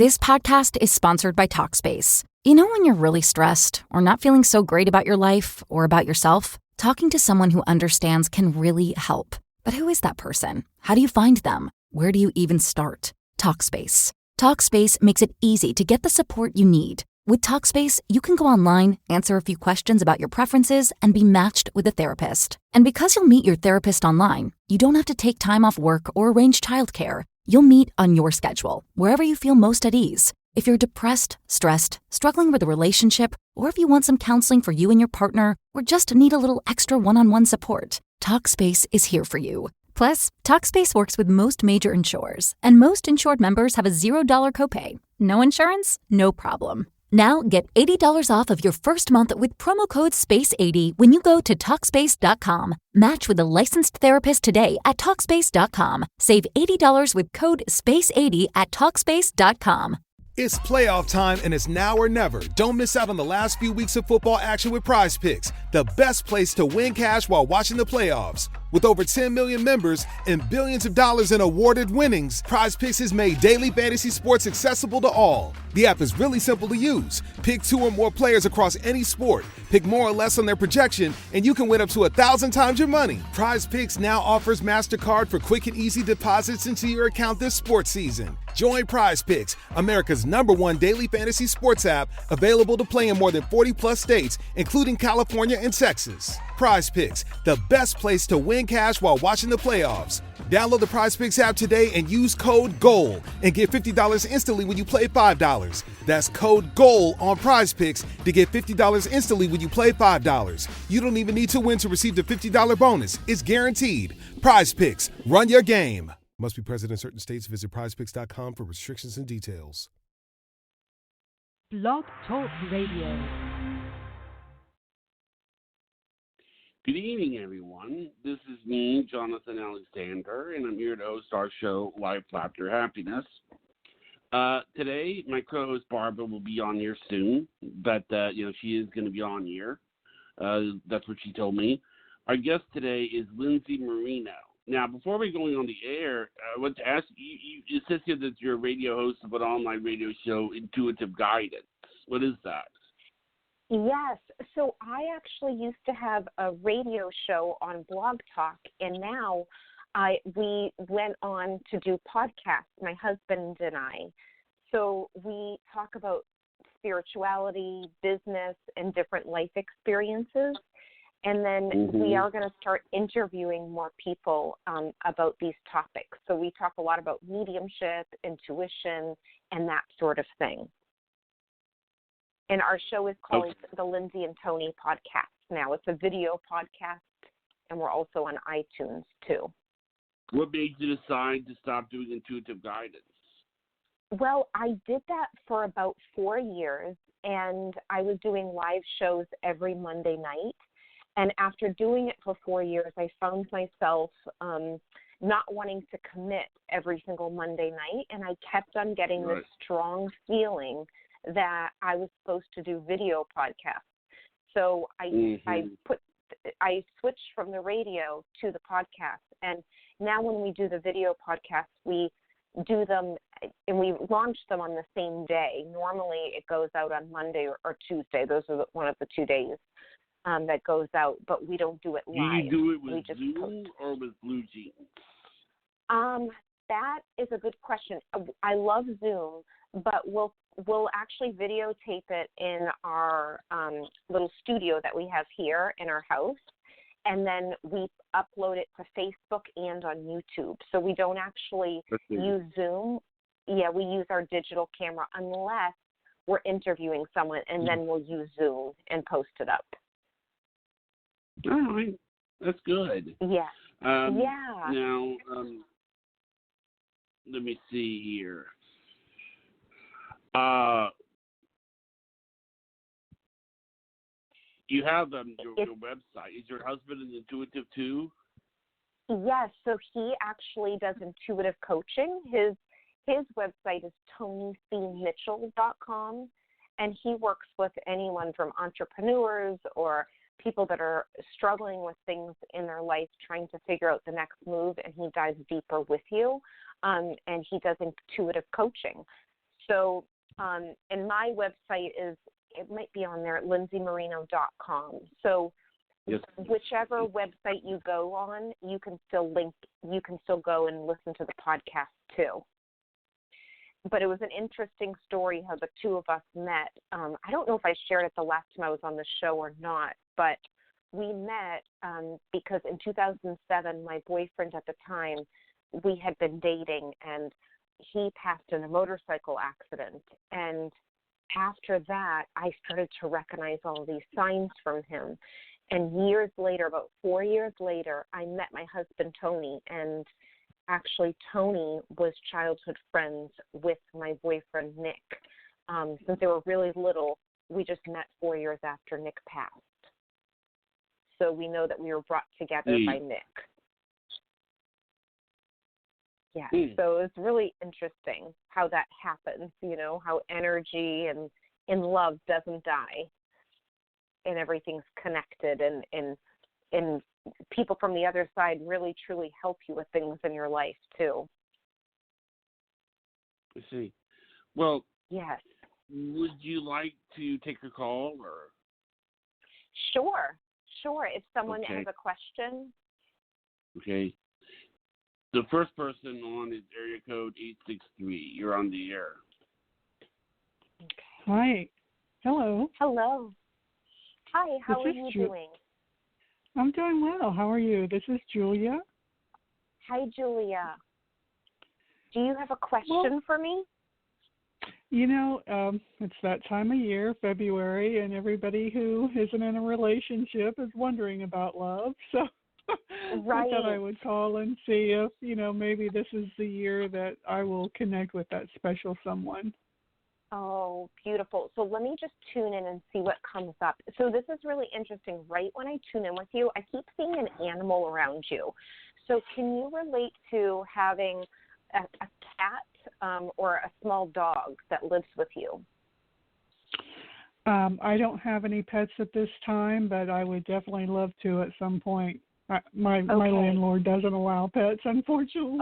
This podcast is sponsored by Talkspace. You know when you're really stressed or not feeling so great about your life or about yourself? Talking to someone who understands can really help. But who is that person? How do you find them? Where do you even start? Talkspace. Talkspace makes it easy to get the support you need. With Talkspace, you can go online, answer a few questions about your preferences, and be matched with a therapist. And because you'll meet your therapist online, you don't have to take time off work or arrange childcare. You'll meet on your schedule, wherever you feel most at ease. If you're depressed, stressed, struggling with a relationship, or if you want some counseling for you and your partner, or just need a little extra one-on-one support, Talkspace is here for you. Plus, Talkspace works with most major insurers, and most insured members have a $0 copay. No insurance? No problem. Now get $80 off of your first month with promo code SPACE80 when you go to Talkspace.com. Match with a licensed therapist today at Talkspace.com. Save $80 with code SPACE80 at Talkspace.com. It's playoff time, and it's now or never. Don't miss out on the last few weeks of football action with Prize Picks, the best place to win cash while watching the playoffs. With over 10 million members and billions of dollars in awarded winnings, Prize Picks has made daily fantasy sports accessible to all. The app is really simple to use. Pick 2 or more players across any sport. Pick more or less on their projection, and you can win up to 1,000 times your money. Prize Picks now offers MasterCard for quick and easy deposits into your account this sports season. Join Prize Picks, America's #1 daily fantasy sports app, available to play in more than 40-plus states, including California and Texas. Prize Picks, the best place to win cash while watching the playoffs. Download the Prize Picks app today and use code GOAL and get $50 instantly when you play $5. That's code GOAL on Prize Picks to get $50 instantly when you play $5. You don't even need to win to receive the $50 bonus. It's guaranteed. Prize Picks, run your game. Must be present in certain states. Visit prizepicks.com for restrictions and details. Blog Talk Radio. Good evening, everyone. This is me, Jonathan Alexander, and I'm here to host our show, Life Laughter Happiness. Today, my co-host Barbara will be on here soon, but she is going to be on here. That's what she told me. Our guest today is Lyndsay Marino. Now, before we go on the air, I want to ask you. It says here that you're a radio host of an online radio show, Intuitive Guidance. What is that? Yes. So I actually used to have a radio show on Blog Talk, and now we went on to do podcasts, my husband and I. So we talk about spirituality, business, and different life experiences. And then we are going to start interviewing more people about these topics. So we talk a lot about mediumship, intuition, and that sort of thing. And our show is called the Lyndsay and Tony Podcast now. It's a video podcast, and we're also on iTunes, too. What made you decide to stop doing Intuitive Guidance? Well, I did that for about 4 years, and I was doing live shows every Monday night. And after doing it for 4 years, I found myself not wanting to commit every single Monday night, and I kept on getting this strong feeling that I was supposed to do video podcasts. So I switched from the radio to the podcast, and now when we do the video podcasts, we do them and we launch them on the same day. Normally, it goes out on Monday or Tuesday. Those are one of the 2 days that goes out, but we don't do it live. Do you do it with Zoom or with Blue Jeans? That is a good question. I love Zoom, but we'll actually videotape it in our little studio that we have here in our house, and then we upload it to Facebook and on YouTube. So we don't actually use Zoom. Yeah, we use our digital camera unless we're interviewing someone, and then we'll use Zoom and post it up. All right. That's good. Yeah. Now, let me see here. You have your website. Is your husband an intuitive too? Yes. So he actually does intuitive coaching. His website is TonyCmitchell.com, and he works with anyone from entrepreneurs or people that are struggling with things in their life, trying to figure out the next move, and he dives deeper with you, and he does intuitive coaching. So, and my website it might be on there, lyndsaymarino.com. So Yes. whichever website you go on, you can still go and listen to the podcast too. But it was an interesting story how the two of us met. I don't know if I shared it the last time I was on the show or not, but we met because in 2007, my boyfriend at the time, we had been dating, and he passed in a motorcycle accident. And after that, I started to recognize all these signs from him. And years later, about 4 years later, I met my husband, Tony, and actually, Tony was childhood friends with my boyfriend, Nick. Since they were really little, we just met 4 years after Nick passed. So we know that we were brought together by Nick. Yeah, so it's really interesting how that happens, how energy and in love doesn't die and everything's connected and people from the other side really, truly help you with things in your life, too. I see. Well, yes. Would you like to take a call? Or? Sure. If someone has a question. Okay. The first person on is area code 863. You're on the air. Okay. Hi. Hello. Hi, how are you doing? I'm doing well. How are you? This is Julia. Hi, Julia. Do you have a question for me? It's that time of year, February, and everybody who isn't in a relationship is wondering about love. So right. I thought I would call and see if, maybe this is the year that I will connect with that special someone. Oh, beautiful. So let me just tune in and see what comes up. So this is really interesting. Right when I tune in with you, I keep seeing an animal around you. So can you relate to having a cat or a small dog that lives with you? I don't have any pets at this time, but I would definitely love to at some point. My landlord doesn't allow pets, unfortunately.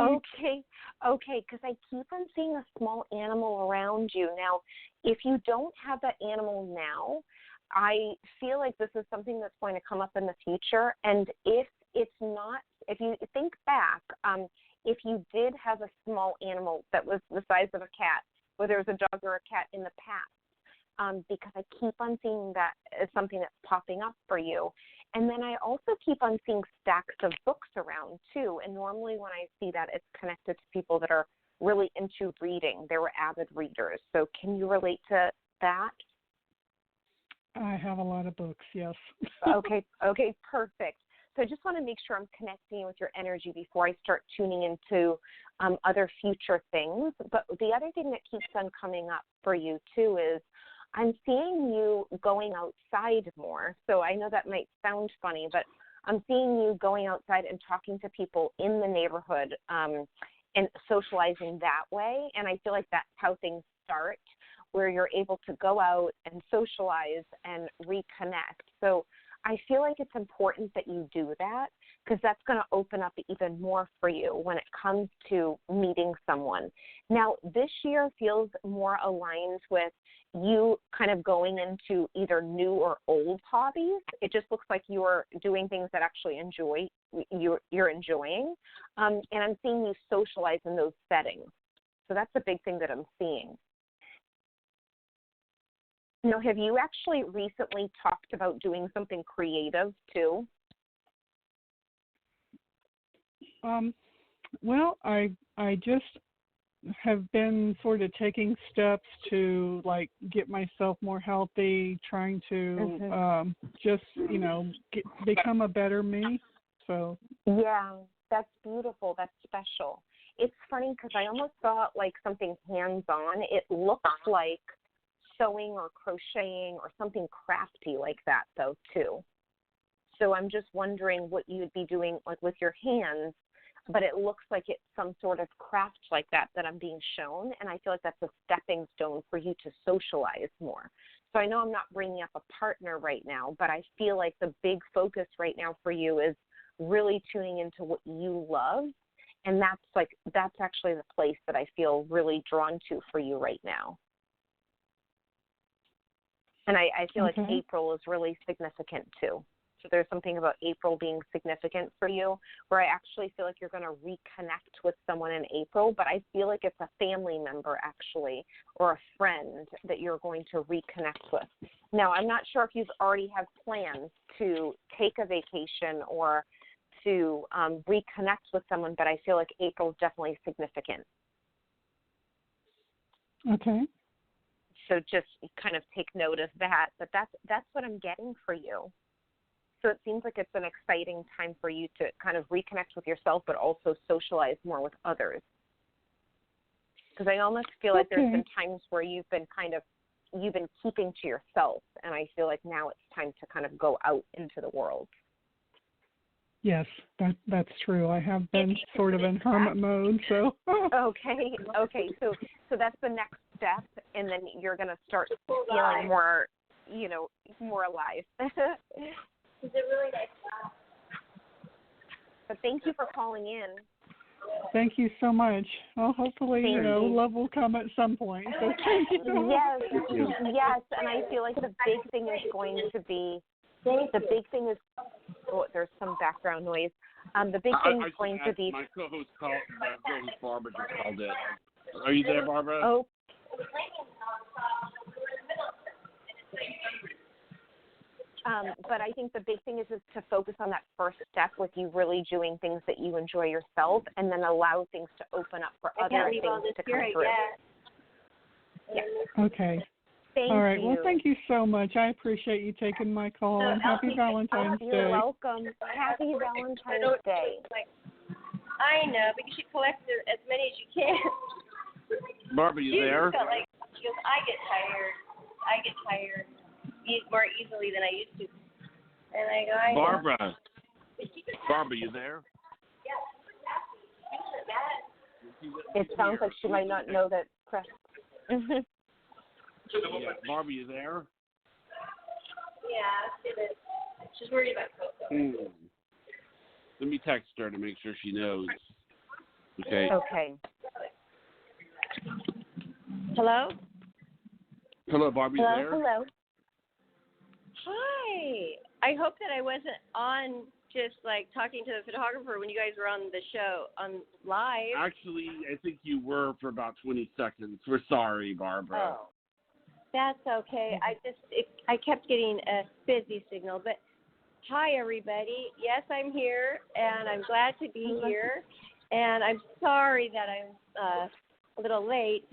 Okay, because I keep on seeing a small animal around you. Now, if you don't have that animal now, I feel like this is something that's going to come up in the future. And if it's not, if you think back, if you did have a small animal that was the size of a cat, whether it was a dog or a cat in the past, because I keep on seeing that as something that's popping up for you. And then I also keep on seeing stacks of books around, too. And normally when I see that, it's connected to people that are really into reading. They were avid readers. So can you relate to that? I have a lot of books, yes. Okay, perfect. So I just want to make sure I'm connecting with your energy before I start tuning into other future things. But the other thing that keeps on coming up for you, too, is I'm seeing you going outside more. So I know that might sound funny, but I'm seeing you going outside and talking to people in the neighborhood and socializing that way. And I feel like that's how things start, where you're able to go out and socialize and reconnect. So I feel like it's important that you do that because that's going to open up even more for you when it comes to meeting someone. Now, this year feels more aligned with you kind of going into either new or old hobbies. It just looks like you're doing things that actually you're enjoying. And I'm seeing you socialize in those settings. So that's a big thing that I'm seeing. Now, have you actually recently talked about doing something creative too? Well, I just have been sort of taking steps to get myself more healthy, trying to just become a better me. So yeah, that's beautiful. That's special. It's funny because I almost saw it like something hands-on. It looks like sewing or crocheting or something crafty like that, though, too. So I'm just wondering what you'd be doing with your hands, but it looks like it's some sort of craft like that I'm being shown, and I feel like that's a stepping stone for you to socialize more. So I know I'm not bringing up a partner right now, but I feel like the big focus right now for you is really tuning into what you love And that's actually the place that I feel really drawn to for you right now. And I feel like April is really significant too. So there's something about April being significant for you where I actually feel like you're going to reconnect with someone in April, but I feel like it's a family member actually or a friend that you're going to reconnect with. Now, I'm not sure if you've already have plans to take a vacation or to reconnect with someone, but I feel like April is definitely significant. Okay. So just kind of take note of that. But that's what I'm getting for you. So it seems like it's an exciting time for you to kind of reconnect with yourself, but also socialize more with others. Because I almost feel like there's been times where you've been keeping to yourself, and I feel like now it's time to kind of go out into the world. Yes, that's true. I have been sort of in hermit mode, so. Okay. So that's the next step, and then you're going to start feeling more, more alive. It's a really nice job. But thank you for calling in. Thank you so much. Well, hopefully, love will come at some point. So thank you. Yes, and I feel like the big thing is going to be, there's some background noise. The big thing is going to be. My co-host Barbara just called in. Are you there, Barbara? Oh. But I think the big thing is to focus on that first step with you really doing things that you enjoy yourself, and then allow things to open up for other things to come through. Yeah. Okay. All right. Well, thank you so much. I appreciate you taking my call, and happy Valentine's Day. You're welcome. Happy Valentine's Day. I know, but you should collect as many as you can. Barbara, you there? She goes, I get tired more easily than I used to. And I go, I Barbara. know. Barbara, you there? It sounds like she might not know that press. Yeah, Barbara, you there? Yeah, she's worried about Coco. Let me text her to make sure she knows. Okay. Okay. Hello? Hello, Barbara, you there? Hello. Hi. I hope that I wasn't on just talking to the photographer when you guys were on the show on live. Actually, I think you were for about 20 seconds. We're sorry, Barbara. Oh. That's okay. I kept getting a busy signal, but hi everybody. Yes, I'm here and I'm glad to be here. And I'm sorry that I'm a little late.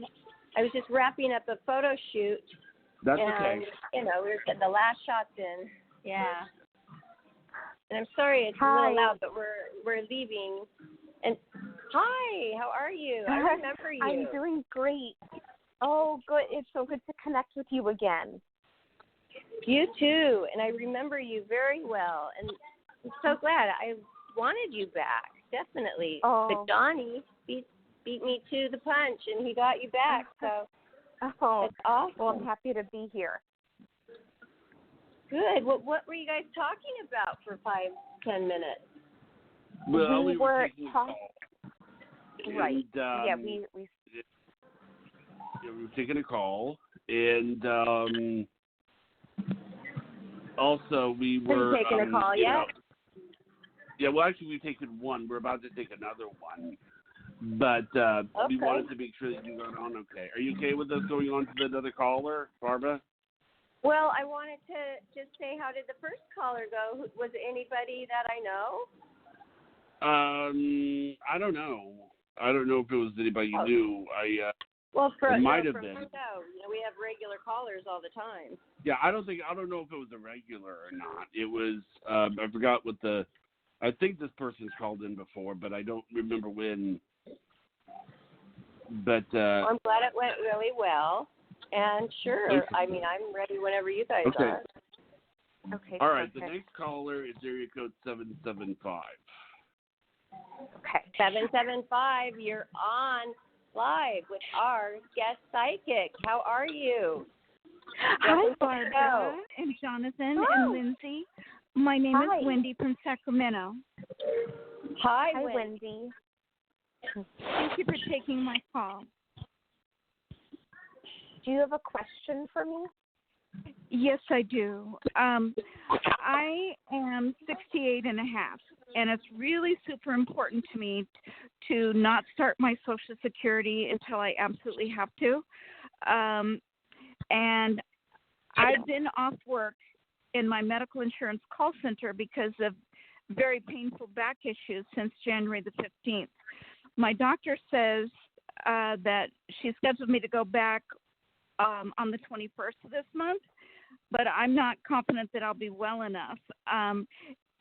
I was just wrapping up a photo shoot. That's and, okay. We were getting the last shots in. Yeah. And I'm sorry it's a little loud, but we're leaving. And hi, how are you? I remember you. I'm doing great. Oh, good. It's so good to connect with you again. You too. And I remember you very well. And I'm so glad. I wanted you back, definitely. Oh. But Donnie beat me to the punch, and he got you back. So it's awesome. Well, I'm happy to be here. Good. What were you guys talking about for 5-10 minutes? Well, we were taking a call. Right. And, we were taking a call, and also we were taking a call yet? Yeah, well, actually, we've taken one. We're about to take another one, but we wanted to make sure that you got on okay. Are you okay with us going on to another caller, Barbara? Well, I wanted to just say, how did the first caller go? Was it anybody that I know? I don't know. I don't know if it was anybody you knew. It might have been. We have regular callers all the time. Yeah, I don't know if it was a regular or not. It was. I forgot what I think this person's called in before, but I don't remember when. But I'm glad it went really well. And sure, okay. I mean, I'm ready whenever you guys are. Okay. All right, the next caller is area code 775. Okay. 775, you're on live with our guest psychic. How are you? Hi, Barbara and Jonathan and Lyndsay. My name is Wendy from Sacramento. Hi, Wendy. Thank you for taking my call. Do you have a question for me? Yes, I do. I am 68 and a half, and it's really super important to me to not start my Social Security until I absolutely have to. And I've been off work in my medical insurance call center because of very painful back issues since January the 15th. My doctor says that she scheduled me to go back on the 21st of this month, but I'm not confident that I'll be well enough.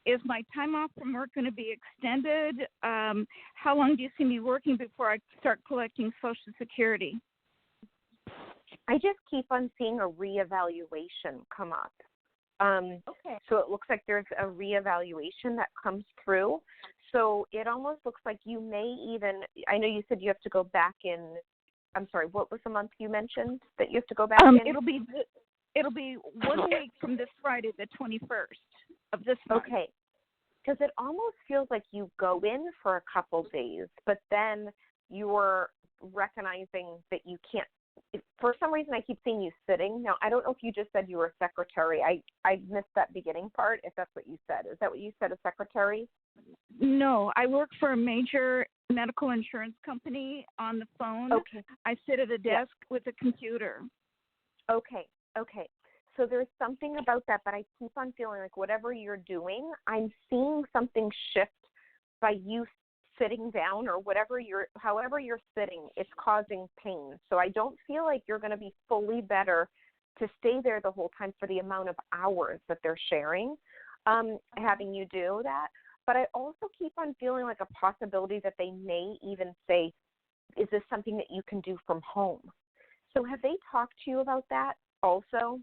Is my time off from work going to be extended? How long do you see me working before I start collecting Social Security? I just keep on seeing a reevaluation come up. Okay. So it looks like there's a reevaluation that comes through. So it almost looks like you may even, I know you said you have to go back in, I'm sorry, what was the month you mentioned that you have to go back in? It'll be 1 week from this Friday, the 21st of this month. Okay. Because it almost feels like you go in for a couple days, but then you're recognizing that you can't. For some reason, I keep seeing you sitting. Now, I don't know if you just said you were a secretary. I missed that beginning part, if that's what you said. Is that what you said, a secretary? No, I work for a major medical insurance company on the phone. Okay. I sit at a desk with a computer. Okay. So there's something about that, but I keep on feeling like whatever you're doing, I'm seeing something shift by you sitting down or however you're sitting, it's causing pain. So I don't feel like you're going to be fully better to stay there the whole time for the amount of hours that they're sharing, having you do that. But I also keep on feeling like a possibility that they may even say, is this something that you can do from home? So have they talked to you about that also?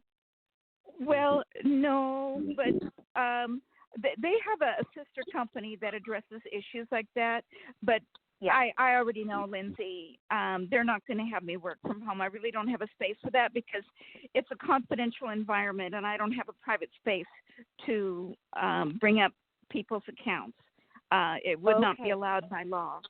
Well, no, but they have a sister company that addresses issues like that. But yeah. I already know, Lyndsay, they're not going to have me work from home. I really don't have a space for that because it's a confidential environment, and I don't have a private space to bring up people's accounts. It would not be allowed by law.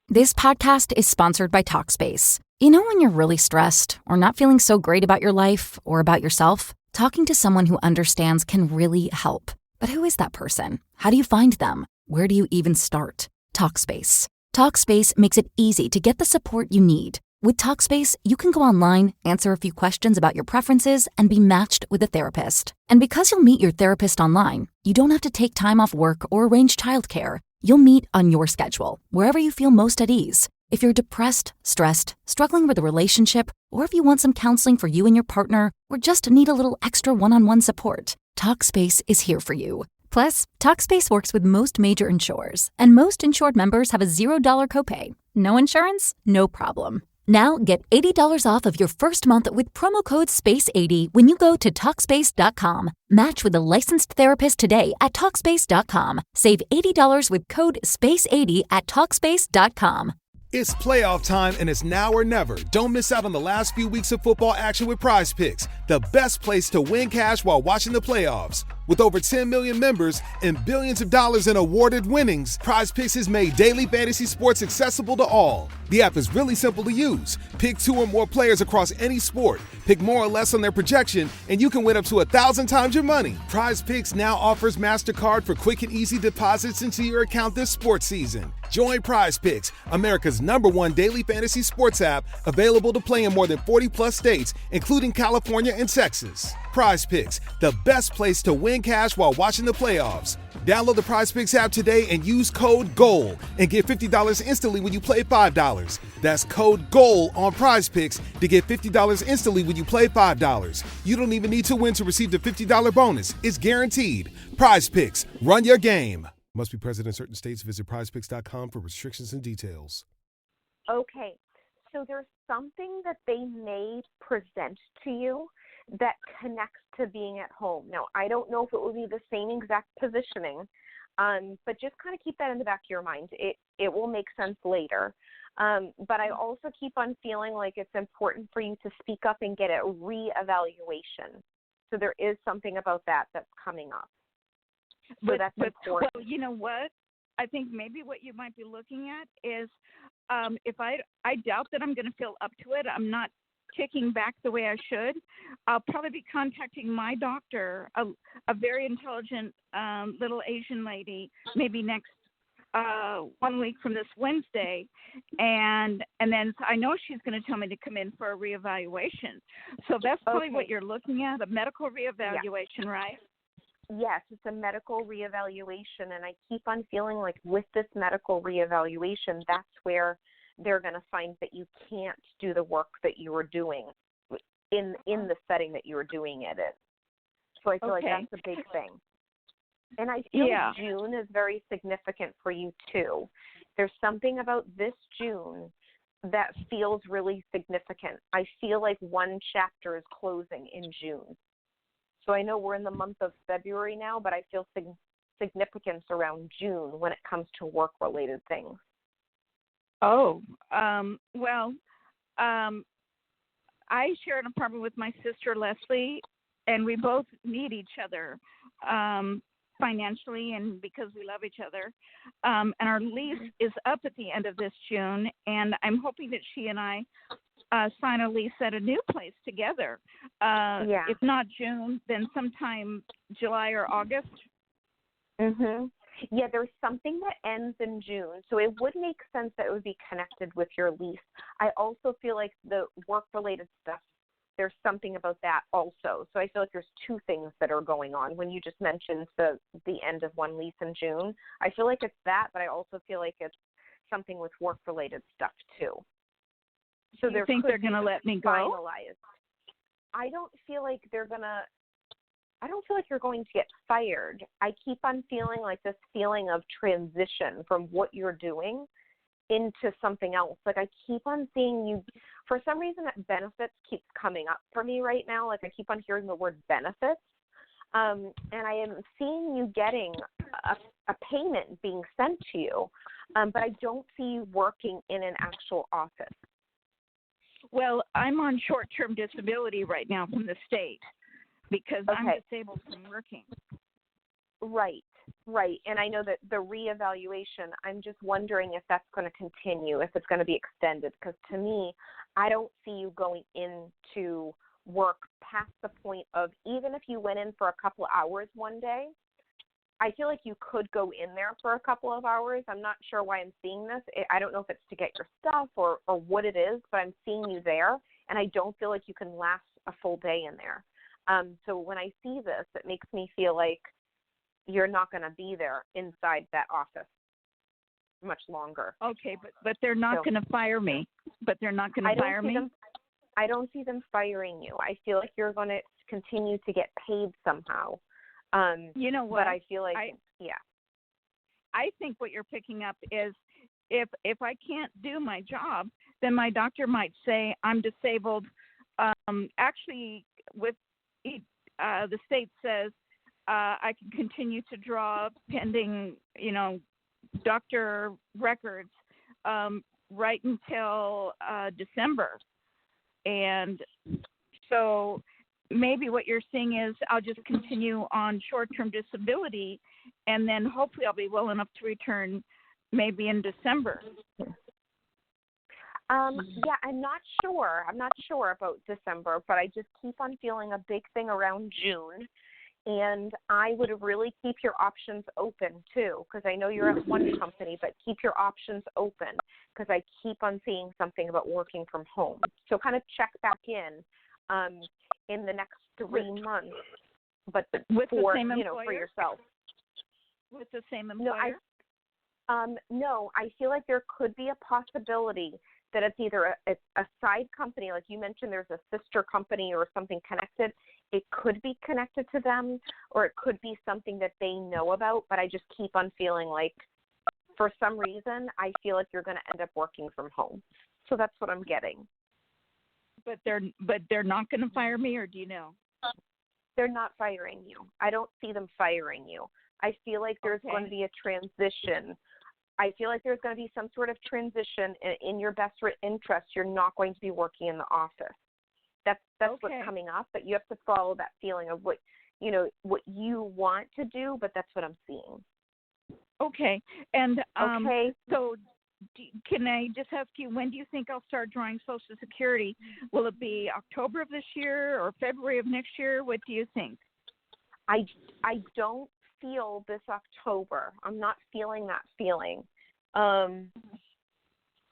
This podcast is sponsored by Talkspace. You know when you're really stressed or not feeling so great about your life or about yourself? Talking to someone who understands can really help. But who is that person? How do you find them? Where do you even start? Talkspace. Talkspace makes it easy to get the support you need. With Talkspace, you can go online, answer a few questions about your preferences, and be matched with a therapist. And because you'll meet your therapist online, you don't have to take time off work or arrange childcare. You'll meet on your schedule, wherever you feel most at ease. If you're depressed, stressed, struggling with a relationship, or if you want some counseling for you and your partner, or just need a little extra one-on-one support, Talkspace is here for you. Plus, Talkspace works with most major insurers, and most insured members have a $0 copay. No insurance? No problem. Now get $80 off of your first month with promo code SPACE80 when you go to Talkspace.com. Match with a licensed therapist today at Talkspace.com. Save $80 with code SPACE80 at Talkspace.com. It's playoff time, and it's now or never. Don't miss out on the last few weeks of football action with Prize Picks, the best place to win cash while watching the playoffs. With over 10 million members and billions of dollars in awarded winnings, Prize Picks has made daily fantasy sports accessible to all. The app is really simple to use. Pick 2 or more players across any sport. Pick more or less on their projection, and you can win up to 1,000 times your money. Prize Picks now offers MasterCard for quick and easy deposits into your account this sports season. Join Prize Picks, America's #1 daily fantasy sports app, available to play in more than 40-plus states, including California and Texas. Prize Picks, the best place to win cash while watching the playoffs. Download the Prize Picks app today and use code GOAL and get $50 instantly when you play $5. That's code GOAL on Prize Picks to get $50 instantly when you play $5. You don't even need to win to receive the $50 bonus. It's guaranteed. Prize Picks, run your game. Must be present in certain states. Visit prizepicks.com for restrictions and details. Okay, so there's something that they may present to you that connects to being at home. Now, I don't know if it will be the same exact positioning, but just kind of keep that in the back of your mind. It will make sense later. But I also keep on feeling like it's important for you to speak up and get a reevaluation. So there is something about that that's coming up. So that's important. Well, you know what? I think maybe what you might be looking at is if I doubt that I'm going to feel up to it. I'm not kicking back the way I should. I'll probably be contacting my doctor, a very intelligent little Asian lady, maybe next 1 week from this Wednesday, and then I know she's going to tell me to come in for a reevaluation. So that's probably what you're looking at, a medical reevaluation, right? Yes, it's a medical reevaluation, and I keep on feeling like with this medical reevaluation, that's where they're going to find that you can't do the work that you were doing in the setting that you were doing it in. So I feel like that's a big thing. And I feel like June is very significant for you, too. There's something about this June that feels really significant. I feel like one chapter is closing in June. So I know we're in the month of February now, but I feel significance around June when it comes to work-related things. Oh, well, I share an apartment with my sister, Leslie, and we both need each other financially and because we love each other. And our lease is up at the end of this June, and I'm hoping that she and I sign a lease at a new place together. If not June, then sometime July or August. Mhm. Yeah, there's something that ends in June, so it would make sense that it would be connected with your lease. I also feel like the work-related stuff, there's something about that also. So I feel like there's two things that are going on. When you just mentioned the end of one lease in June, I feel like it's that, but I also feel like it's something with work-related stuff too. So you think they're going to let me go? Finalized. I don't feel like you're going to get fired. I keep on feeling like this feeling of transition from what you're doing into something else. Like I keep on seeing you, for some reason that benefits keeps coming up for me right now. Like I keep on hearing the word benefits. And I am seeing you getting a payment being sent to you, but I don't see you working in an actual office. Well, I'm on short-term disability right now from the state because I'm disabled from working. Right. And I know that the reevaluation, I'm just wondering if that's going to continue, if it's going to be extended, because to me, I don't see you going into work past the point of, even if you went in for a couple of hours one day, I feel like you could go in there for a couple of hours. I'm not sure why I'm seeing this. I don't know if it's to get your stuff or what it is, but I'm seeing you there, and I don't feel like you can last a full day in there. So when I see this, it makes me feel like you're not going to be there inside that office much longer. Okay, but they're not going to fire me. But they're not going to fire me? I don't see them firing you. I feel like you're going to continue to get paid somehow. You know what? But I feel like, I think what you're picking up is if I can't do my job, then my doctor might say I'm disabled. Actually, with the state says I can continue to draw pending, doctor records right until December. And so maybe what you're seeing is I'll just continue on short-term disability, and then hopefully I'll be well enough to return maybe in December. Yeah, I'm not sure. I'm not sure about December, but I just keep on feeling a big thing around June. And I would really keep your options open, too, because I know you're at one company, but keep your options open because I keep on seeing something about working from home. So kind of check back in the next 3 months, but with for, the same employer? For yourself. With the same employer? No, I feel like there could be a possibility that it's either a side company, like you mentioned there's a sister company or something connected. It could be connected to them, or it could be something that they know about, but I just keep on feeling like for some reason I feel like you're going to end up working from home. So that's what I'm getting. But they're not going to fire me, or do you know? They're not firing you. I don't see them firing you. I feel like there's going to be a transition. I feel like there's going to be some sort of transition in your best interest. You're not going to be working in the office. That's what's coming up, but you have to follow that feeling of what you want to do, but that's what I'm seeing. Okay. And Okay. so can I just ask you, when do you think I'll start drawing Social Security? Will it be October of this year or February of next year? What do you think? I don't feel this October. I'm not feeling that feeling.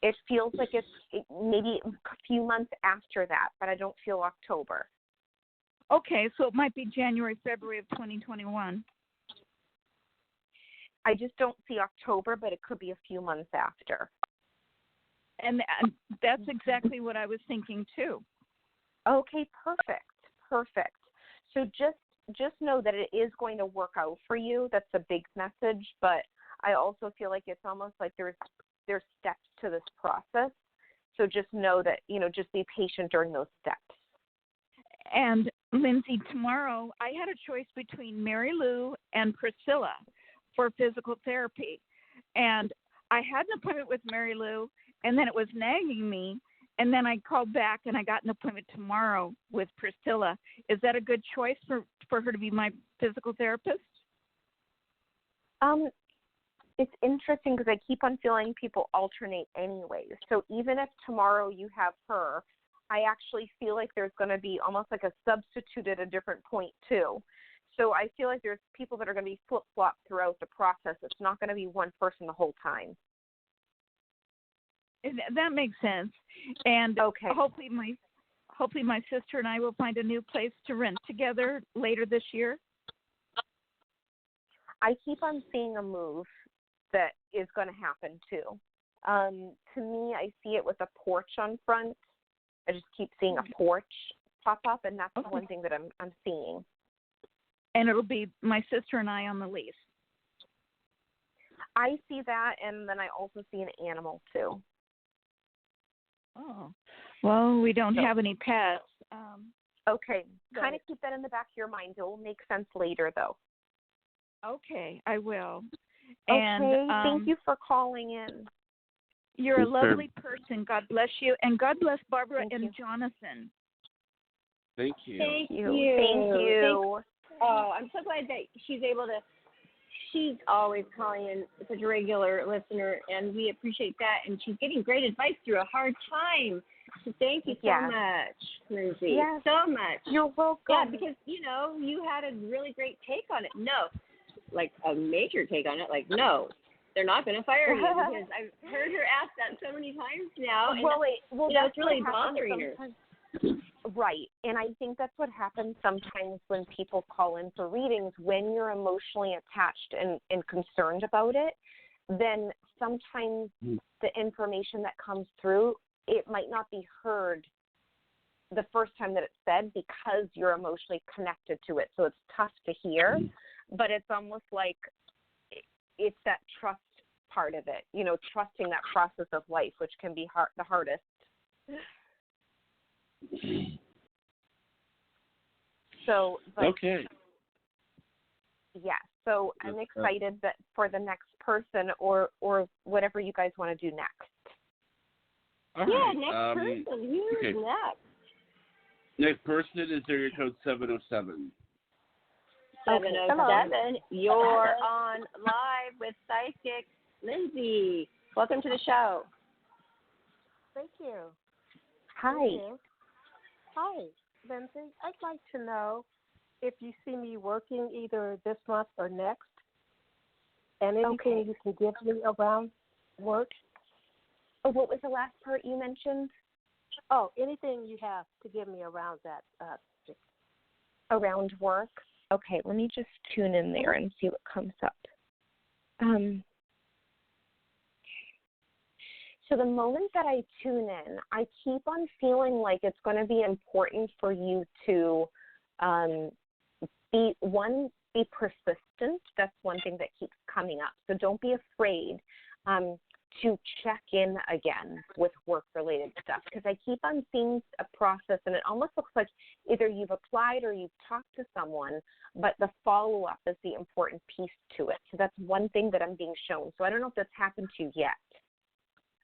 It feels like it's maybe a few months after that, but I don't feel October. Okay, so it might be January, February of 2021. I just don't see October, but it could be a few months after. And that's exactly what I was thinking too. Okay, perfect. So just know that it is going to work out for you. That's a big message, but I also feel like it's almost like there's steps to this process. So just know that, just be patient during those steps. And Lyndsay, tomorrow I had a choice between Mary Lou and Priscilla for physical therapy. And I had an appointment with Mary Lou, and then it was nagging me. And then I called back and I got an appointment tomorrow with Priscilla. Is that a good choice for her to be my physical therapist? It's interesting because I keep on feeling people alternate anyways. So even if tomorrow you have her, I actually feel like there's going to be almost like a substitute at a different point too. So I feel like there's people that are going to be flip-flopped throughout the process. It's not going to be one person the whole time. That makes sense. And okay. hopefully my sister and I will find a new place to rent together later this year. I keep on seeing a move that is going to happen too. To me, I see it with a porch on front. I just keep seeing a porch pop up, and that's the one thing that I'm seeing. And it'll be my sister and I on the lease. I see that, and then I also see an animal too. Oh, well, we don't have any pets. Okay, kind of keep that in the back of your mind. It will make sense later, though. Okay, I will. Okay, And, thank you for calling in. You're a lovely person. God bless you. And God bless Barbara Thank and you. Jonathan. Thank you. Thank you. Oh, I'm so glad that she's able to. She's always calling in, such a regular listener, and we appreciate that. And she's getting great advice through a hard time. So thank you so much, Lyndsay. Yes. So much. You're welcome. Yeah, because, you had a really great take on it. No, like a major take on it. Like, no, they're not going to fire you, because I've heard her ask that so many times now. And it's really bothering her. Right. And I think that's what happens sometimes when people call in for readings. When you're emotionally attached and concerned about it, then sometimes the information that comes through, it might not be heard the first time that it's said because you're emotionally connected to it. So it's tough to hear, but it's almost like it's that trust part of it, trusting that process of life, which can be the hardest. So, okay. Yeah, so I'm excited that for the next person or whatever you guys want to do next. Yeah, next person. Who's next? Next person is area code 707. 707. You're on live with Psychic Lyndsay. Welcome to the show. Thank you. Hi. Thank you. Hi, Lyndsay. I'd like to know if you see me working either this month or next, and anything you can give me around work. Oh, what was the last part you mentioned? Oh, anything you have to give me around that. Around work? Okay, let me just tune in there and see what comes up. So the moment that I tune in, I keep on feeling like it's going to be important for you to be persistent. That's one thing that keeps coming up. So don't be afraid to check in again with work-related stuff, because I keep on seeing a process, and it almost looks like either you've applied or you've talked to someone, but the follow-up is the important piece to it. So that's one thing that I'm being shown. So I don't know if that's happened to you yet.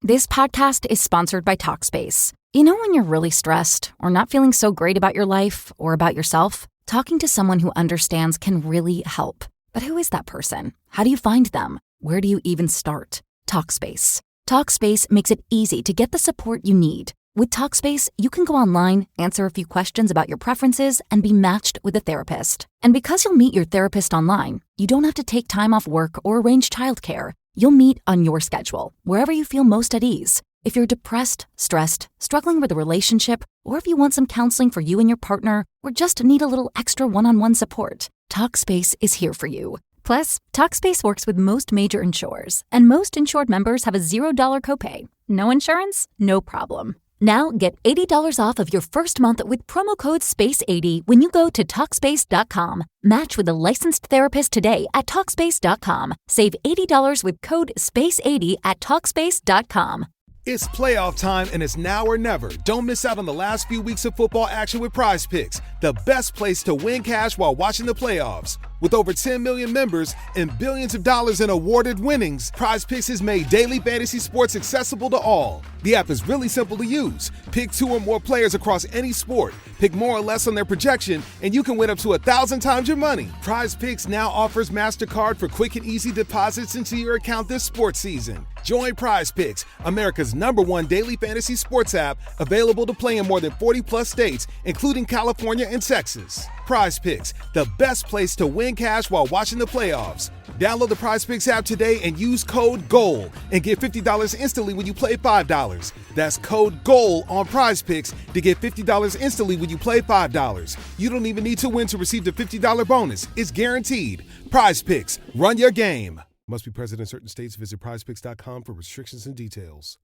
This podcast is sponsored by Talkspace. You know when you're really stressed or not feeling so great about your life or about yourself? Talking to someone who understands can really help. But who is that person? How do you find them? Where do you even start? Talkspace. Talkspace makes it easy to get the support you need. With Talkspace, you can go online, answer a few questions about your preferences, and be matched with a therapist. And because you'll meet your therapist online, you don't have to take time off work or arrange childcare. You'll meet on your schedule, wherever you feel most at ease. If you're depressed, stressed, struggling with a relationship, or if you want some counseling for you and your partner, or just need a little extra one-on-one support, Talkspace is here for you. Plus, Talkspace works with most major insurers, and most insured members have a $0 copay. No insurance? No problem. Now get $80 off of your first month with promo code SPACE80 when you go to Talkspace.com. Match with a licensed therapist today at Talkspace.com. Save $80 with code SPACE80 at Talkspace.com. It's playoff time, and it's now or never. Don't miss out on the last few weeks of football action with Prize Picks, the best place to win cash while watching the playoffs. With over 10 million members and billions of dollars in awarded winnings, Prize Picks has made daily fantasy sports accessible to all. The app is really simple to use. Pick 2 or more players across any sport, pick more or less on their projection, and you can win up to 1,000 times your money. Prize Picks now offers MasterCard for quick and easy deposits into your account this sports season. Join Prize Picks, America's #1 daily fantasy sports app, available to play in more than 40-plus states, including California and Texas. Prize Picks, the best place to win cash while watching the playoffs. Download the Prize Picks app today and use code GOAL and get $50 instantly when you play $5. That's code GOAL on Prize Picks to get $50 instantly when you play $5. You don't even need to win to receive the $50 bonus. It's guaranteed. Prize Picks, run your game. Must be present in certain states. Visit prizepicks.com for restrictions and details.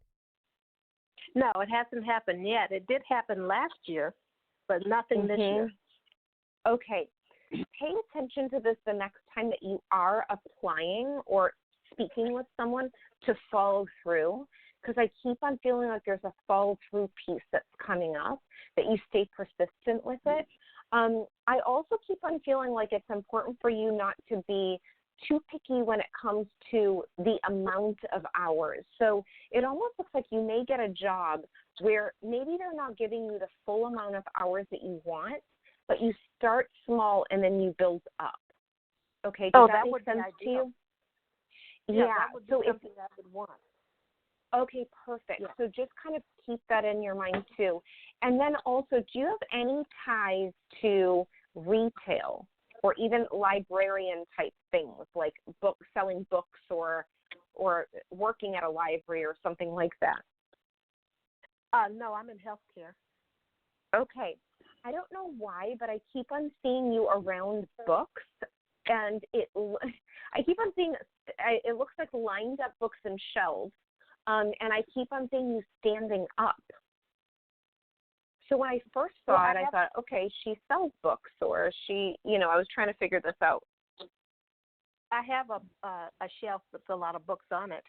No, it hasn't happened yet. It did happen last year, but nothing this year. Okay. Pay attention to this the next time that you are applying or speaking with someone to follow through, because I keep on feeling like there's a follow through piece that's coming up, that you stay persistent with it. I also keep on feeling like it's important for you not to be too picky when it comes to the amount of hours. So it almost looks like you may get a job where maybe they're not giving you the full amount of hours that you want, but you start small and then you build up. Okay, does that make sense to you? Yeah, that would be something I would want. Okay, perfect. Yeah. So just kind of keep that in your mind too. And then also, do you have any ties to retail or even librarian type things, like selling books or working at a library or something like that? No, I'm in healthcare. Okay. I don't know why, but I keep on seeing you around books, and I keep on seeing it looks like lined up books and shelves, and I keep on seeing you standing up. So when I first saw it, I thought, okay, she sells books, or she, I was trying to figure this out. I have a shelf with a lot of books on it.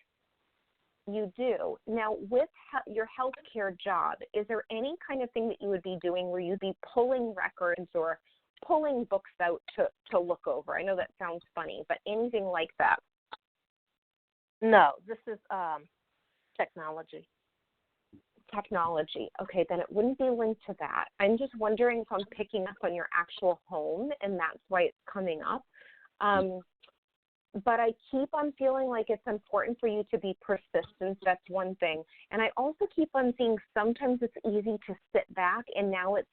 You do. Now, with your healthcare job, is there any kind of thing that you would be doing where you'd be pulling records or pulling books out to look over? I know that sounds funny, but anything like that? No, this is technology. Technology. Okay, then it wouldn't be linked to that. I'm just wondering if I'm picking up on your actual home, and that's why it's coming up. But I keep on feeling like it's important for you to be persistent. That's one thing. And I also keep on seeing sometimes it's easy to sit back, and now it's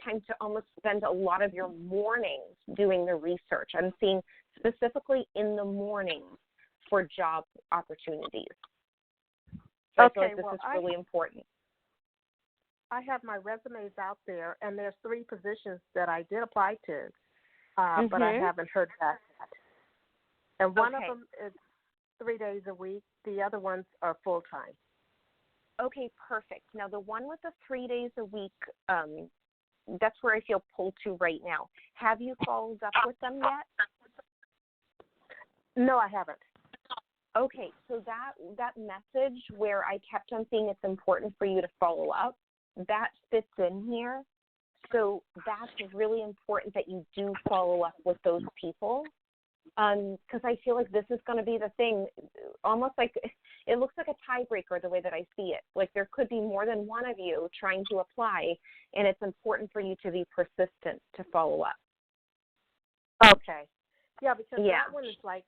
time to almost spend a lot of your mornings doing the research. I'm seeing specifically in the morning for job opportunities. So I feel like this is really important. I have my resumes out there, and there's 3 positions that I did apply to, but I haven't heard back yet. And one of them is 3 days a week. The other ones are full-time. Okay, perfect. Now, the one with the 3 days a week, that's where I feel pulled to right now. Have you followed up with them yet? No, I haven't. Okay, so that message where I kept on saying it's important for you to follow up, that fits in here. So that's really important that you do follow up with those people. Because I feel like this is going to be the thing, almost like it looks like a tiebreaker the way that I see it. Like there could be more than one of you trying to apply, and it's important for you to be persistent to follow up. Okay. Yeah, because that one is like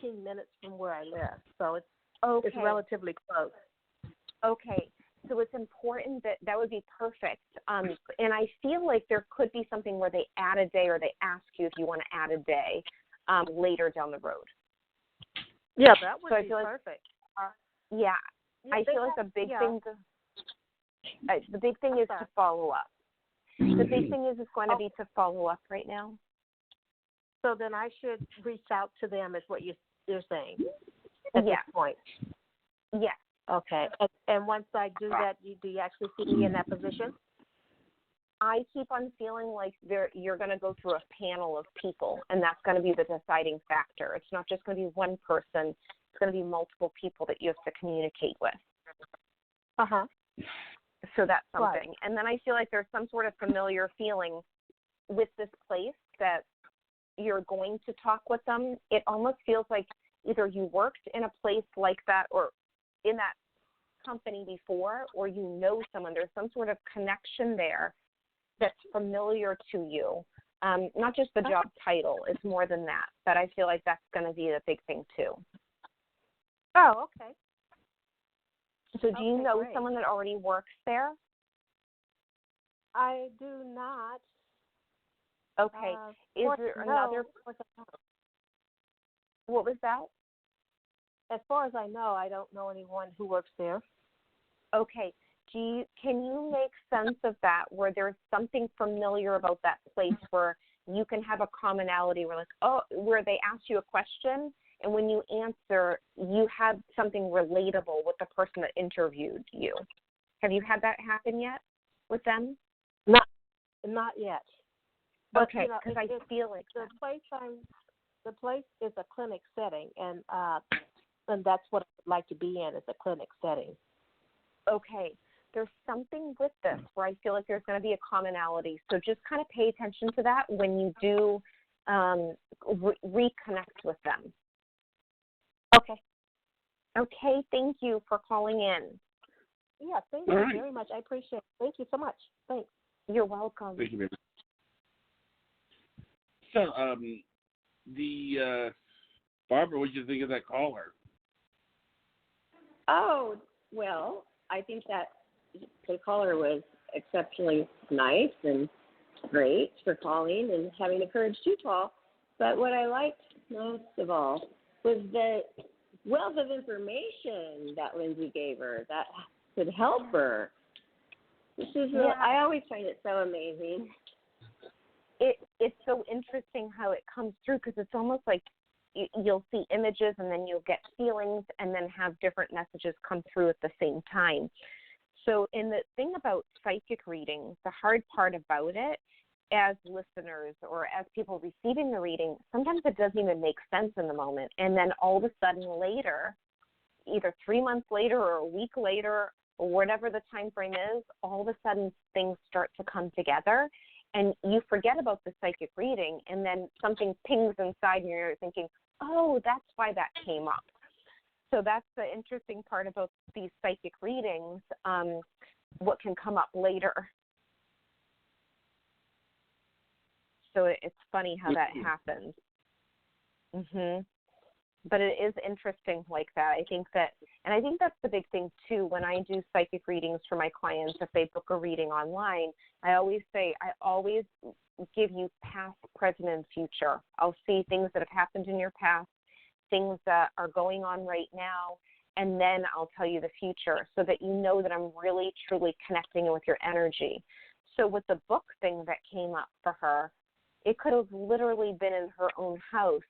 15 minutes from where I live, so it's relatively close. Okay, so it's important that would be perfect. And I feel like there could be something where they add a day, or they ask you if you want to add a day later down the road. Yeah, that would be perfect. Yeah, I feel like the big thing is to follow up. The big thing is going to be to follow up right now. So then I should reach out to them, is what you're saying at this point. Yes. Okay. And once I do that, do you actually see me in that position? I keep on feeling like you're going to go through a panel of people, and that's going to be the deciding factor. It's not just going to be one person. It's going to be multiple people that you have to communicate with. Uh-huh. So that's something. Right. And then I feel like there's some sort of familiar feeling with this place that you're going to talk with them. It almost feels like either you worked in a place like that or in that company before, or you know someone. There's some sort of connection there that's familiar to you. Not just the job title. It's more than that. But I feel like that's going to be the big thing too. Oh, okay. So do you know someone that already works there? I do not. Okay. Is there another? What was that? As far as I know, I don't know anyone who works there. Okay. Can you make sense of that, where there's something familiar about that place where you can have a commonality where they ask you a question, and when you answer, you have something relatable with the person that interviewed you? Have you had that happen yet with them? Not yet. But, okay, because I feel like the place is a clinic setting, and that's what I'd like to be in, is a clinic setting. Okay. There's something with this where I feel like there's going to be a commonality. So just kind of pay attention to that when you do reconnect with them. Okay. Okay, thank you for calling in. Yeah, thank you very much. I appreciate it. Thank you so much. Thanks. You're welcome. Thank you very much. So, Barbara, what did you think of that caller? Oh, well, I think that the caller was exceptionally nice and great for calling and having the courage to call. But what I liked most of all was the wealth of information that Lyndsay gave her that could help her. I always find it so amazing. It's so interesting how it comes through, because it's almost like you'll see images and then you'll get feelings and then have different messages come through at the same time. So in the thing about psychic readings, the hard part about it, as listeners or as people receiving the reading, sometimes it doesn't even make sense in the moment. And then all of a sudden later, either 3 months later or a week later, or whatever the time frame is, all of a sudden things start to come together. And you forget about the psychic reading, and then something pings inside and you're thinking, oh, that's why that came up. So that's the interesting part about these psychic readings, what can come up later. So it's funny how that happens. But it is interesting like that. I think that's the big thing too. When I do psychic readings for my clients, if they book a reading online, I always give you past, present, and future. I'll see things that have happened in your past, things that are going on right now, and then I'll tell you the future, so that you know that I'm really, truly connecting with your energy. So with the book thing that came up for her, it could have literally been in her own house.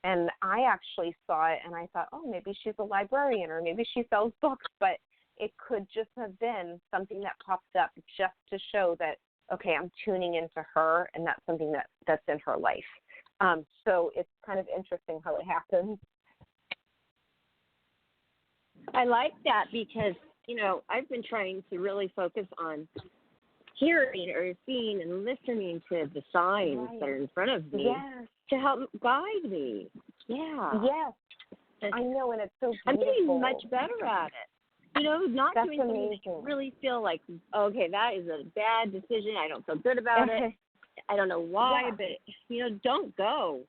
And I actually saw it, and I thought, oh, maybe she's a librarian, or maybe she sells books. But it could just have been something that popped up just to show that, okay, I'm tuning into her, and that's something that's in her life. So it's kind of interesting how it happens. I like that because, I've been trying to really focus on hearing or seeing and listening to the signs that are in front of me to help guide me. Yeah. Yes. I know, and it's so beautiful. I'm getting much better at it. Not That's doing something that you really feel like, okay, that is a bad decision. I don't feel good about it. I don't know why, but, don't go.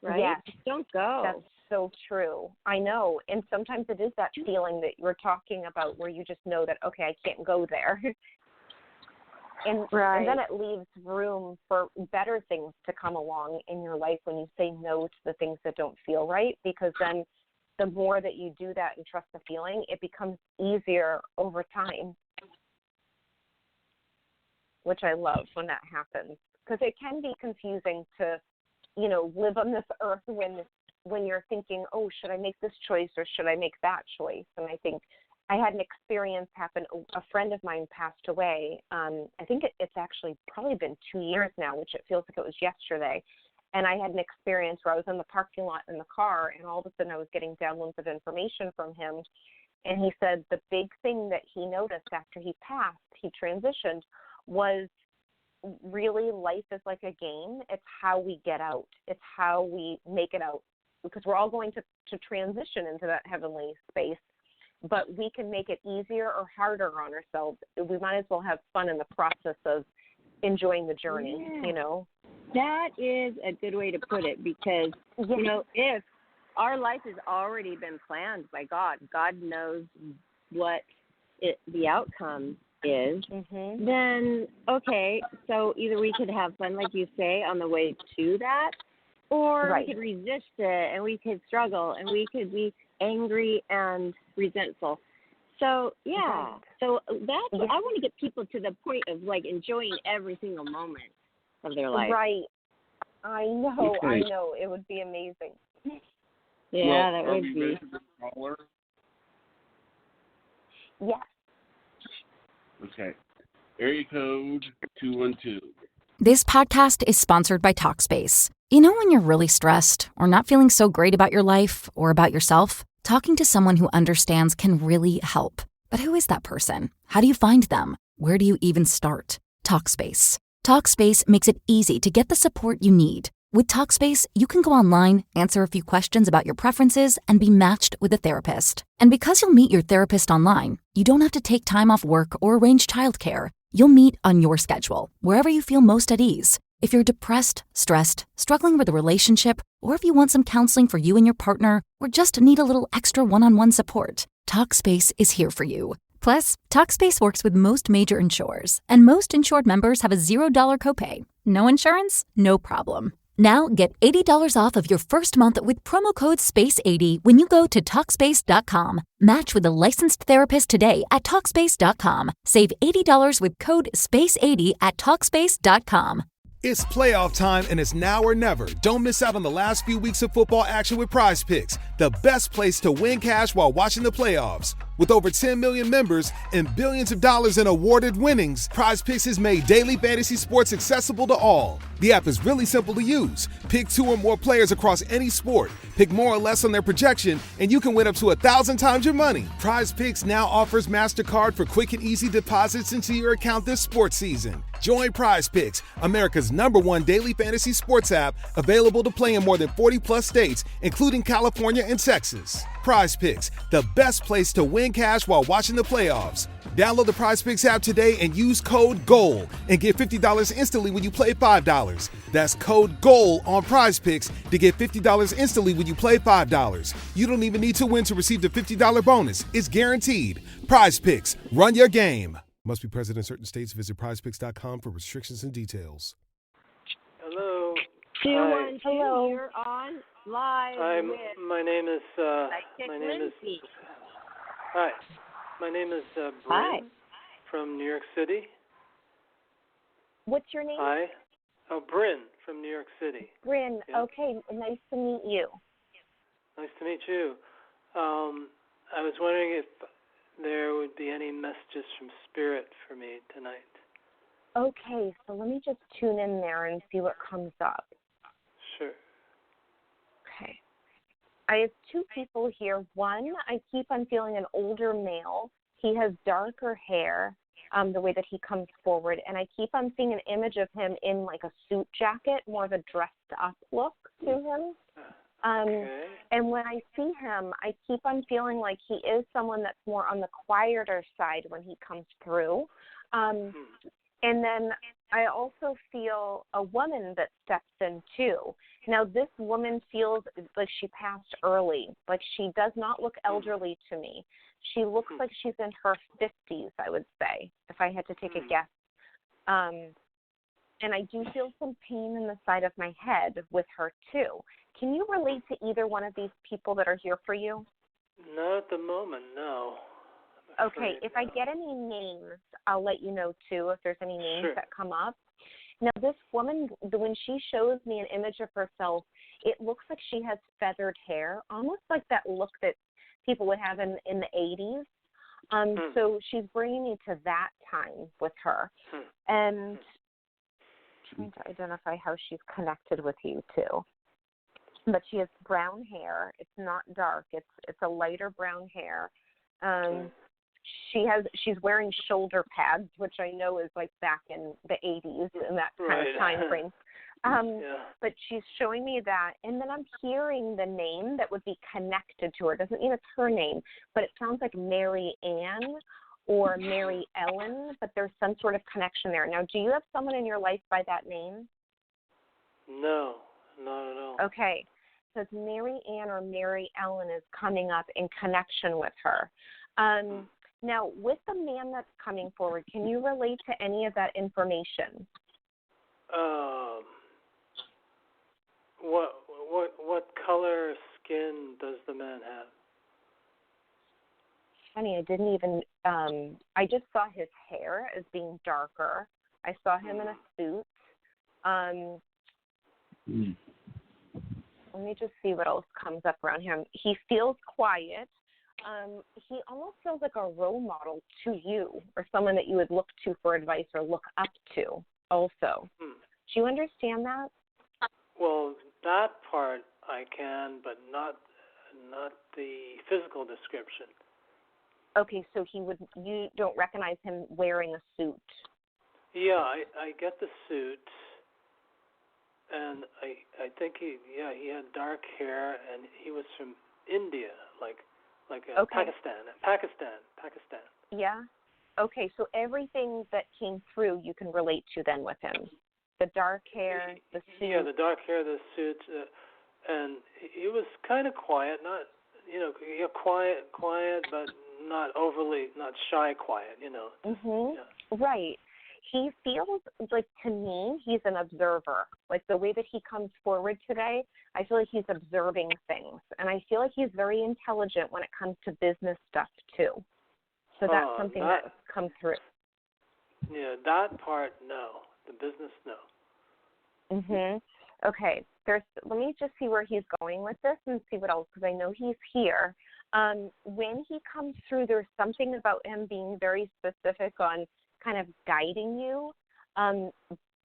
right? Yes. Just don't go. That's so true. I know. And sometimes it is that feeling that you're talking about where you just know that, okay, I can't go there. And then it leaves room for better things to come along in your life when you say no to the things that don't feel right, because then the more that you do that and trust the feeling, it becomes easier over time, which I love when that happens, because it can be confusing to, live on this earth when you're thinking, oh, should I make this choice or should I make that choice? And I think I had an experience happen. A friend of mine passed away. I think it's actually probably been 2 years now, which it feels like it was yesterday. And I had an experience where I was in the parking lot in the car, and all of a sudden I was getting downloads of information from him. And he said the big thing that he noticed after he passed, he transitioned, was really life is like a game. It's how we get out. It's how we make it out, because we're all going to transition into that heavenly space. But we can make it easier or harder on ourselves. We might as well have fun in the process of enjoying the journey, That is a good way to put it, because, if our life has already been planned by God, God knows what the outcome is, then, okay, so either we could have fun, like you say, on the way to that, or we could resist it, and we could struggle, and we could be angry and resentful. So, so that's I want to get people to the point of, enjoying every single moment of their life. Right. I know. It would be amazing. Yeah, that would be. Yes. Okay. Area code 212. This podcast is sponsored by Talkspace. When you're really stressed or not feeling so great about your life or about yourself, talking to someone who understands can really help. But who is that person? How do you find them? Where do you even start? Talkspace. Talkspace makes it easy to get the support you need. With Talkspace, you can go online, answer a few questions about your preferences, and be matched with a therapist. And because you'll meet your therapist online, you don't have to take time off work or arrange childcare. You'll meet on your schedule, wherever you feel most at ease. If you're depressed, stressed, struggling with a relationship, or if you want some counseling for you and your partner, or just need a little extra one-on-one support, Talkspace is here for you. Plus, Talkspace works with most major insurers, and most insured members have a $0 copay. No insurance? No problem. Now get $80 off of your first month with promo code SPACE80 when you go to Talkspace.com. Match with a licensed therapist today at Talkspace.com. Save $80 with code SPACE80 at Talkspace.com. It's playoff time, and it's now or never. Don't miss out on the last few weeks of football action with Prize Picks, the best place to win cash while watching the playoffs. With over 10 million members and billions of dollars in awarded winnings, Prize Picks has made daily fantasy sports accessible to all. The app is really simple to use. Pick 2 or more players across any sport, pick more or less on their projection, and you can win up to 1,000 times your money. Prize Picks now offers MasterCard for quick and easy deposits into your account this sports season. Join Prize Picks, America's #1 daily fantasy sports app, available to play in more than 40-plus states, including California and Texas. Prize Picks, the best place to win cash while watching the playoffs. Download the Prize Picks app today and use code GOAL and get $50 instantly when you play $5. That's code GOAL on Prize Picks to get $50 instantly when you play $5. You don't even need to win to receive the $50 bonus. It's guaranteed. Prize Picks, run your game. Must be present in certain states. Visit prizepicks.com for restrictions and details. Hello. 212, you're on live with my name is Lyndsay. Hi. My name is Bryn from New York City. What's your name? Hi. Oh, Bryn from New York City. Bryn. Yeah. Okay, nice to meet you. Nice to meet you. I was wondering if there would be any messages from Spirit for me tonight. Okay, so let me just tune in there and see what comes up. Sure. Okay. I have 2 people here. One, I keep on feeling an older male. He has darker hair, the way that he comes forward, and I keep on seeing an image of him in like a suit jacket, more of a dressed up look to him. Okay. And when I see him, I keep on feeling like he is someone that's more on the quieter side when he comes through. And then I also feel a woman that steps in too. Now, this woman feels like she passed early. Like, she does not look elderly to me. She looks like she's in her 50s, I would say, if I had to take a guess. And I do feel some pain in the side of my head with her too. Can you relate to either one of these people that are here for you? Not at the moment, no. Okay, if I get any names, I'll let you know too if there's any names that come up. Now, this woman, when she shows me an image of herself, it looks like she has feathered hair, almost like that look that people would have in the 80s. So she's bringing me to that time with her. And trying to identify how she's connected with you too. But she has brown hair. It's not dark. It's a lighter brown hair. She's wearing shoulder pads, which I know is like back in the 80s and that kind of time frame. But she's showing me that, and then I'm hearing the name that would be connected to her. It doesn't mean it's her name, but it sounds like Mary Ann or Mary Ellen, but there's some sort of connection there. Now, do you have someone in your life by that name? No, not at all. Okay, so it's Mary Ann or Mary Ellen is coming up in connection with her. Now, with the man that's coming forward, can you relate to any of that information? What color skin does the man have? Funny, I didn't even, I just saw his hair as being darker. I saw him in a suit. Let me just see what else comes up around him. He feels quiet. He almost feels like a role model to you or someone that you would look to for advice or look up to also. Do you understand that? Well, that part I can, but not the physical description. Okay, so you don't recognize him wearing a suit? Yeah, I get the suit, and I think he had dark hair, and he was from India, like Pakistan. Yeah. Okay, so everything that came through, you can relate to then with him. The dark hair, the suit. Yeah, the dark hair, the suit, and he was kind of quiet, not quiet, but not overly, not shy quiet, Right. He feels like, to me, he's an observer. Like the way that he comes forward today, I feel like he's observing things. And I feel like he's very intelligent when it comes to business stuff, too. So that's something that comes through. Yeah, that part, no. The business, no. Okay. Let me just see where he's going with this and see what else, because I know he's here. When he comes through, there's something about him being very specific on kind of guiding you. And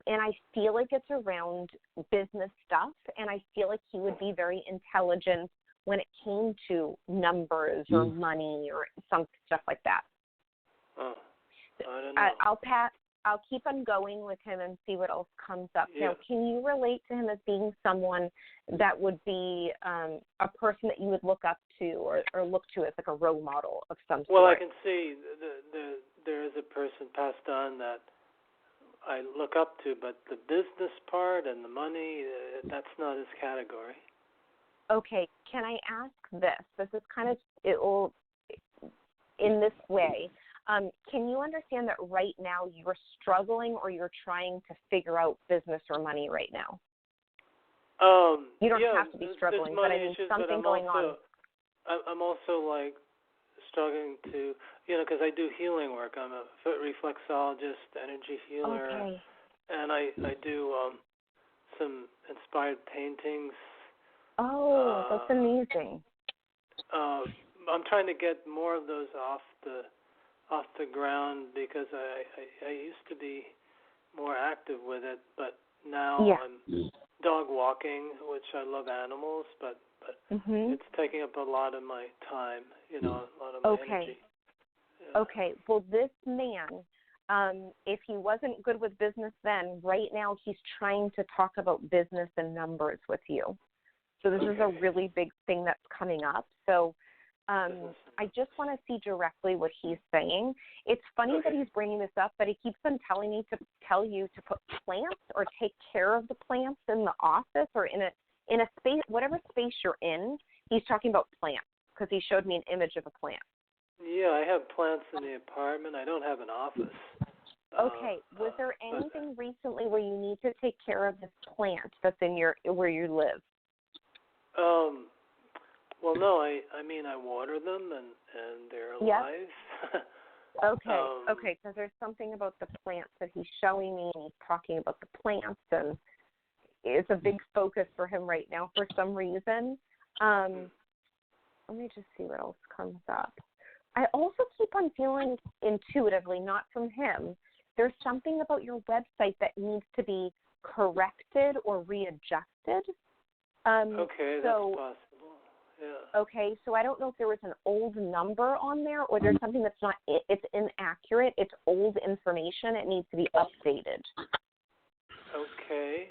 I feel like it's around business stuff, and I feel like he would be very intelligent when it came to numbers or money or some stuff like that. I don't know. I'll keep on going with him and see what else comes up. Yeah. Now, can you relate to him as being someone that would be a person that you would look up to or look to as like a role model of some sort? Well, I can see there is a person passed on that I look up to, but the business part and the money, that's not his category. Okay, can I ask this? This is kind of, it will, in this way. Can you understand that right now you're struggling or you're trying to figure out business or money right now? You don't have to be struggling, but I mean something going on. I'm also like struggling to, because I do healing work. I'm a foot reflexologist, energy healer, and I do some inspired paintings. Oh, that's amazing. I'm trying to get more of those off the ground because I used to be more active with it, but now I'm dog walking, which I love animals, but it's taking up a lot of my time, a lot of my energy. Yeah. Okay, well, this man, if he wasn't good with business then, right now he's trying to talk about business and numbers with you. So this is a really big thing that's coming up. So I just want to see directly what he's saying. It's funny that he's bringing this up, but he keeps on telling me to tell you to put plants or take care of the plants in the office or in a space, whatever space you're in. He's talking about plants because he showed me an image of a plant. Yeah, I have plants in the apartment. I don't have an office. Okay. Was there anything recently where you need to take care of this plant that's in where you live? Well, no. I mean, I water them and they're alive. Okay. Okay. Because there's something about the plants that he's showing me, and he's talking about the plants, and it's a big focus for him right now for some reason. Let me just see what else comes up. I also keep on feeling intuitively, not from him, there's something about your website that needs to be corrected or readjusted. Okay, that's possible. Yeah. Okay, so I don't know if there was an old number on there or there's something that's not, it's inaccurate, it's old information, it needs to be updated. Okay.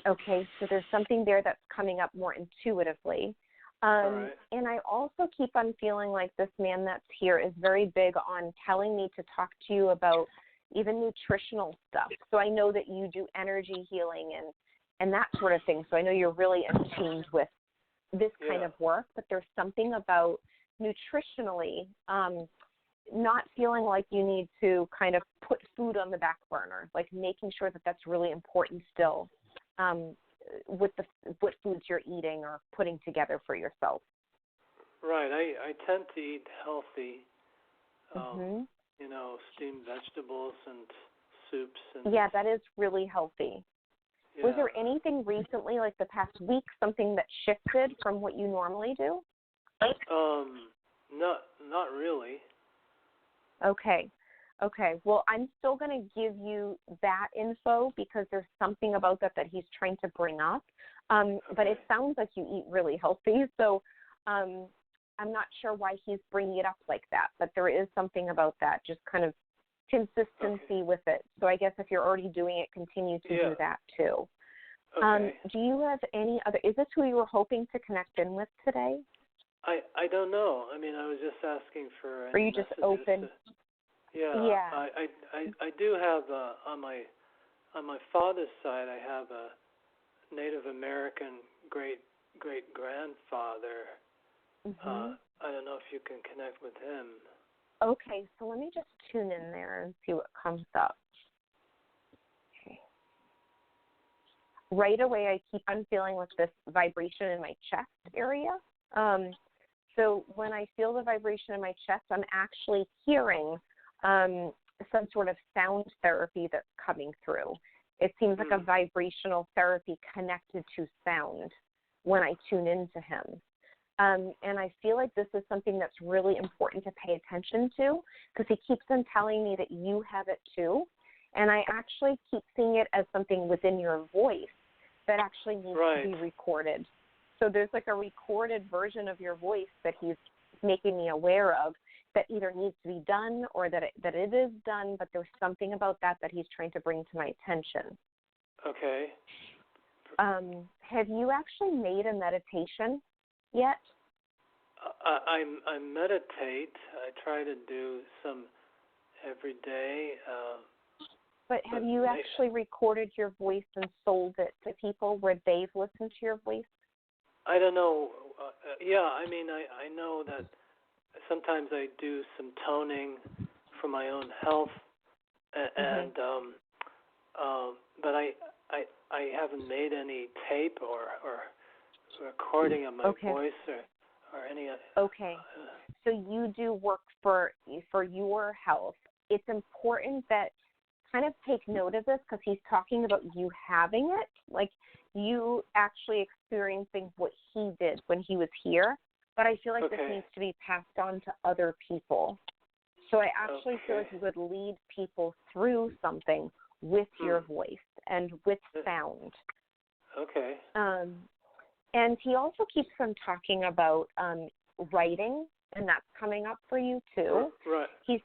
Okay, so there's something there that's coming up more intuitively. Right. And I also keep on feeling like this man that's here is very big on telling me to talk to you about even nutritional stuff. So I know that you do energy healing and that sort of thing. So I know you're really in tune with this kind of work, but there's something about nutritionally not feeling like you need to kind of put food on the back burner, like making sure that that's really important still. With what foods you're eating or putting together for yourself. Right. I tend to eat healthy, you know, steamed vegetables and soups. And yeah, that is really healthy. Yeah. Was there anything recently, like the past week, something that shifted from what you normally do? Not really. Okay. Okay, well, I'm still going to give you that info because there's something about that he's trying to bring up. But it sounds like you eat really healthy, so I'm not sure why he's bringing it up like that. But there is something about that, just kind of consistency with it. So I guess if you're already doing it, continue to do that too. Okay. Do you have any other? Is this who you were hoping to connect in with today? I don't know. I mean, I was just asking for. Are you just open? Yeah. I do have on my father's side. I have a Native American great grandfather. I don't know if you can connect with him. Okay, so let me just tune in there and see what comes up. Okay. Right away, I keep on feeling with this vibration in my chest area. So when I feel the vibration in my chest, I'm actually hearing some sort of sound therapy that's coming through. It seems like a vibrational therapy connected to sound when I tune into him. And I feel like this is something that's really important to pay attention to because he keeps on telling me that you have it too. And I actually keep seeing it as something within your voice that actually needs to be recorded. So there's like a recorded version of your voice that he's making me aware of that either needs to be done or that it is done, but there's something about that he's trying to bring to my attention. Okay. Have you actually made a meditation yet? I meditate. I try to do some every day. But have you actually recorded your voice and sold it to people where they've listened to your voice? I don't know. I mean, I know that sometimes I do some toning for my own health, and but I haven't made any tape or recording of my voice or any. Okay, so you do work for your health. It's important that kind of take note of this because he's talking about you having it, like you actually experiencing what he did when he was here. But I feel like this needs to be passed on to other people. So I actually feel like you would lead people through something with your voice and with sound. Okay. And he also keeps on talking about writing, and that's coming up for you too. Right. He's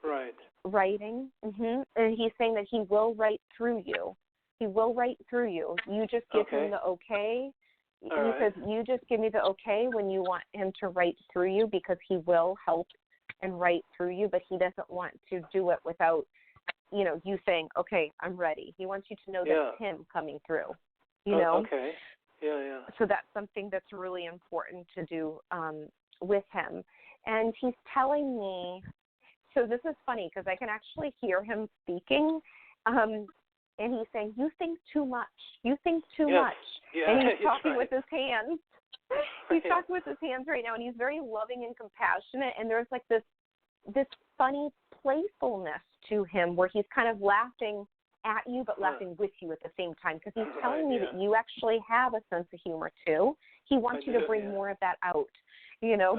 writing, and he's saying that he will write through you. He will write through you. You just give him the okay, He says, you just give me the okay when you want him to write through you, because he will help and write through you, but he doesn't want to do it without, you saying, okay, I'm ready. He wants you to know that it's him coming through, you know? Okay. Yeah. So that's something that's really important to do with him. And he's telling me, so this is funny because I can actually hear him speaking, and he's saying, you think too much. You think too much. Yeah, and he's talking with his hands. He's talking with his hands right now, and he's very loving and compassionate, and there's like this funny playfulness to him where he's kind of laughing at you but laughing with you at the same time, because he's telling me that you actually have a sense of humor too. He wants you to bring more of that out,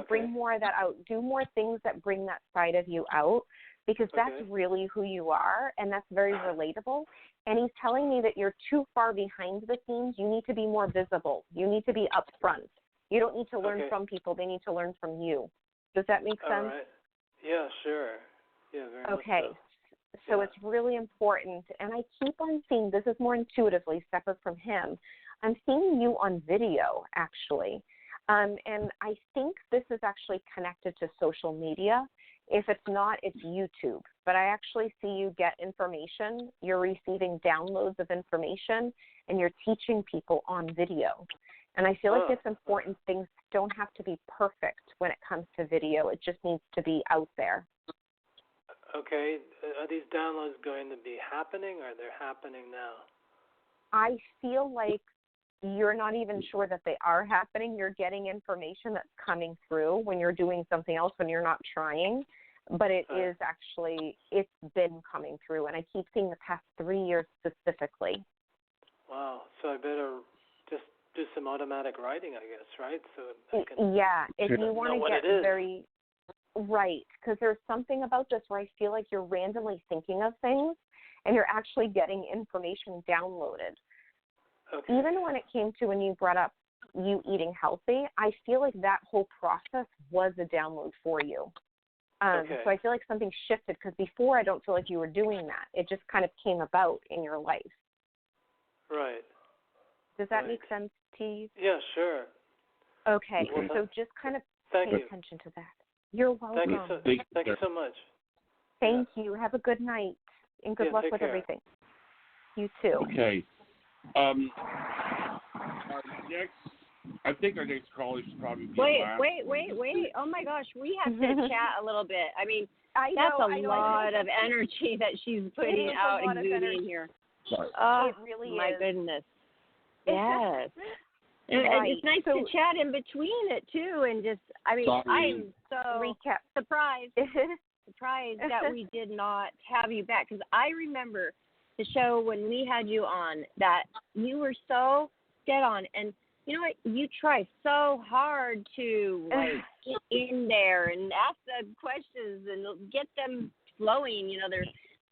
bring more of that out. Do more things that bring that side of you out, because that's really who you are, and that's very relatable. And he's telling me that you're too far behind the scenes. You need to be more visible. You need to be up front. You don't need to learn from people. They need to learn from you. Does that make sense? All right. Yeah, sure. Yeah, very much so. So it's really important. And I keep on seeing, this is more intuitively, separate from him, I'm seeing you on video, actually. And I think this is actually connected to social media. If it's not, it's YouTube. But I actually see you get information. You're receiving downloads of information, and you're teaching people on video. And I feel like it's important. Things don't have to be perfect when it comes to video. It just needs to be out there. Okay. Are these downloads going to be happening, or they're happening now? I feel like you're not even sure that they are happening. You're getting information that's coming through when you're doing something else, when you're not trying. But it is actually, it's been coming through. And I keep seeing the past 3 years specifically. Wow. So I better just do some automatic writing, I guess, right? So if you want to get very right, because there's something about this where I feel like you're randomly thinking of things and you're actually getting information downloaded. Okay. Even when it came to when you brought up you eating healthy, I feel like that whole process was a download for you. So I feel like something shifted, because before I don't feel like you were doing that. It just kind of came about in your life. Right. Does that make sense to you? Yeah, sure. Okay, so just kind of pay attention to that. You're welcome. Thank you so much. Thank you. Have a good night, and good luck with everything. You too. Okay. I think our next caller should probably be Wait. Oh, my gosh. We have to chat a little bit. I mean, that's a lot of energy that she's putting out and exuding here. Oh, it really my goodness. Yes. And it's nice to chat in between it, too. And just, I mean, I'm so surprised that we did not have you back. Because I remember the show when we had you on, that you were so dead on. And you know what? You try so hard to get in there and ask the questions and get them flowing.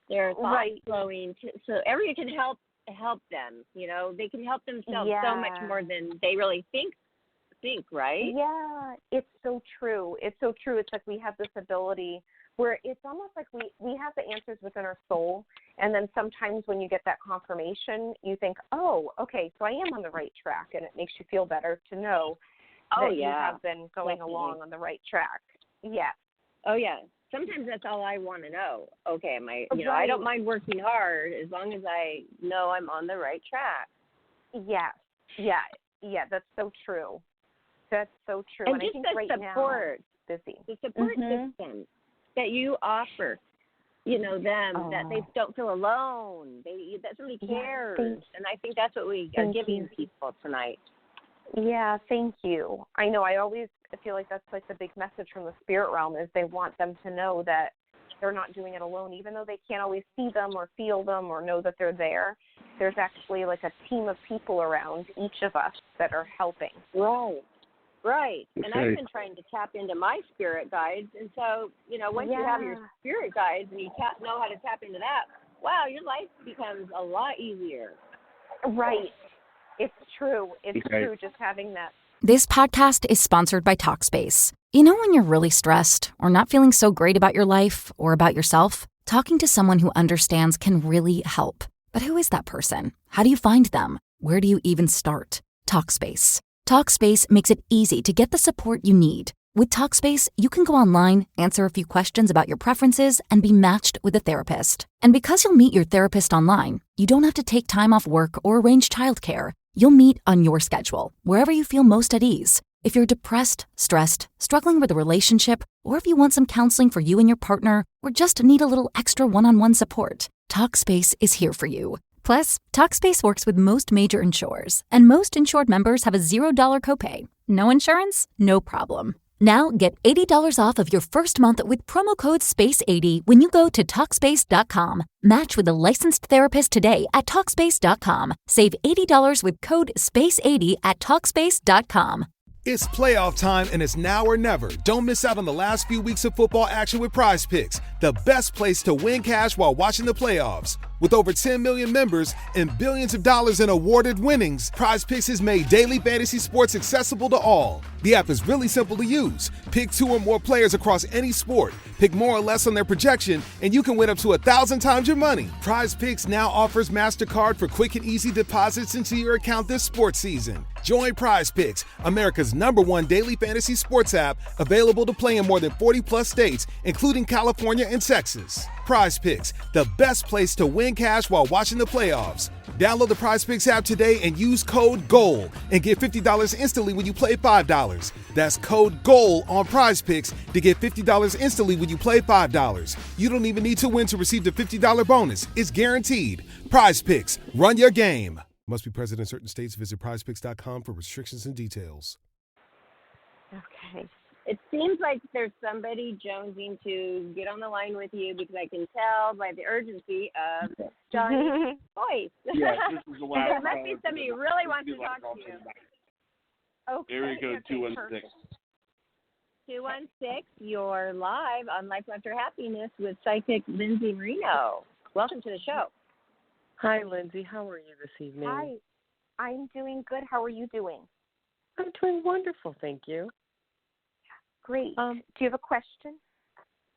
Their thoughts flowing, so everyone can help them. They can help themselves so much more than they really think, right? Yeah, it's so true. It's so true. It's like we have this ability where it's almost like we have the answers within our soul, and then sometimes when you get that confirmation, you think, oh, okay, so I am on the right track, and it makes you feel better to know that you have been going along on the right track. Yeah. Oh, yeah. Sometimes that's all I want to know. Okay, I don't mind working hard as long as I know I'm on the right track. Yes. Yeah, that's so true. That's so true. And just I think the support, now, busy. The support system that you offer, them, that they don't feel alone, that somebody cares. And I think that's what we are giving people tonight. Yeah, thank you. I know, I always feel like that's like the big message from the spirit realm, is they want them to know that they're not doing it alone, even though they can't always see them or feel them or know that they're there. There's actually like a team of people around each of us that are helping. Right. And I've been trying to tap into my spirit guides. And so, once you have your spirit guides and you know how to tap into that, wow, your life becomes a lot easier. Right. It's true. It's true, just having that. This podcast is sponsored by Talkspace. When you're really stressed or not feeling so great about your life or about yourself, talking to someone who understands can really help. But who is that person? How do you find them? Where do you even start? Talkspace. Talkspace makes it easy to get the support you need. With Talkspace, you can go online, answer a few questions about your preferences, and be matched with a therapist. And because you'll meet your therapist online, you don't have to take time off work or arrange childcare. You'll meet on your schedule, wherever you feel most at ease. If you're depressed, stressed, struggling with a relationship, or if you want some counseling for you and your partner, or just need a little extra one-on-one support, Talkspace is here for you. Plus, Talkspace works with most major insurers, and most insured members have a $0 copay. No insurance? No problem. Now get $80 off of your first month with promo code SPACE80 when you go to Talkspace.com. Match with a licensed therapist today at Talkspace.com. Save $80 with code SPACE80 at Talkspace.com. It's playoff time, and it's now or never. Don't miss out on the last few weeks of football action with Prize Picks, the best place to win cash while watching the playoffs. With over 10 million members and billions of dollars in awarded winnings, Prize Picks has made daily fantasy sports accessible to all. The app is really simple to use. Pick 2 or more players across any sport. Pick more or less on their projection, and you can win up to 1,000 times your money. Prize Picks now offers MasterCard for quick and easy deposits into your account this sports season. Join Prize Picks, America's #1 daily fantasy sports app, available to play in more than 40-plus states, including California and Texas. Prize Picks, the best place to win cash while watching the playoffs. Download the Prize Picks app today and use code GOAL and get $50 instantly when you play $5. That's code GOAL on Prize Picks to get $50 instantly when you play $5. You don't even need to win to receive the $50 bonus. It's guaranteed. Prize Picks, run your game. Must be present in certain states. Visit prizepicks.com for restrictions and details. Okay. It seems like there's somebody jonesing to get on the line with you because I can tell by the urgency of Johnny's voice. Yes, this is the last There must be somebody who really wants to talk to you. Okay. Here we go, 216. 216, you're live on Life After Happiness with psychic Lyndsay Marino. Welcome to the show. Hi, Lyndsay. How are you this evening? Hi. I'm doing good. How are you doing? I'm doing wonderful, thank you. Great. Do you have a question?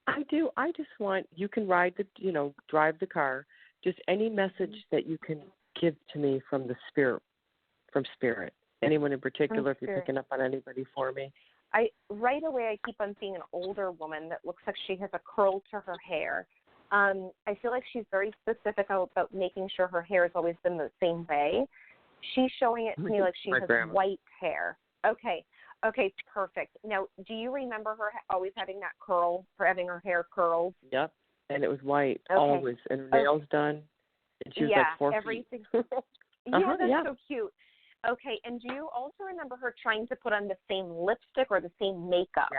I do. I just want, you can drive the car, just any message that you can give to me from the spirit, Anyone in particular, if you're picking up on anybody for me? Right away, I keep on seeing an older woman that looks like she has a curl to her hair. I feel like she's very specific about making sure her hair has always been the same way. She's showing it to me like she has white hair. Okay, perfect. Now, do you remember her always having that curl, her having her hair curled? Yep, and it was white, always, and her nails done, and she was like 4 everything. feet. That's so cute. Okay, and do you also remember her trying to put on the same lipstick or the same makeup?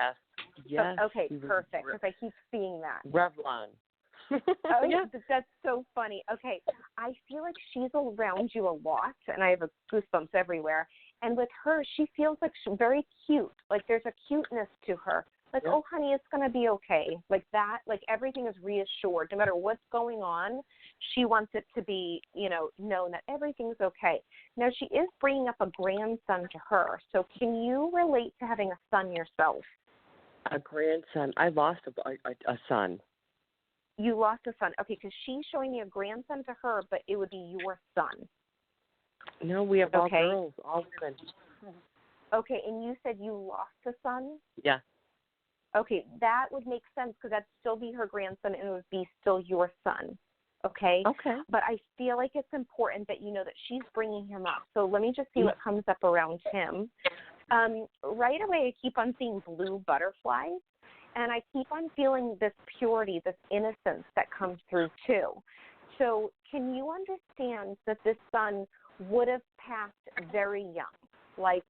Yes. Okay, perfect, because I keep seeing that. Revlon. That's so funny. Okay, I feel like she's around you a lot, and I have goosebumps everywhere. And with her, she feels like she's very cute. Like there's a cuteness to her. Like, oh, honey, it's going to be okay. Like that, like everything is reassured. No matter what's going on, she wants it to be, known that everything's okay. Now, she is bringing up a grandson to her. So can you relate to having a son yourself? A grandson. I lost a son. You lost a son. Okay, because she's showing me a grandson to her, but it would be your son. No, we have all girls, all women. Okay, and you said you lost a son? Yeah. Okay, that would make sense because that'd still be her grandson and it would be still your son. Okay? Okay. But I feel like it's important that you know that she's bringing him up. So let me just see what comes up around him. Right away, I keep on seeing blue butterflies, and I keep on feeling this purity, this innocence that comes through too. So can you understand that this son would have passed very young? Like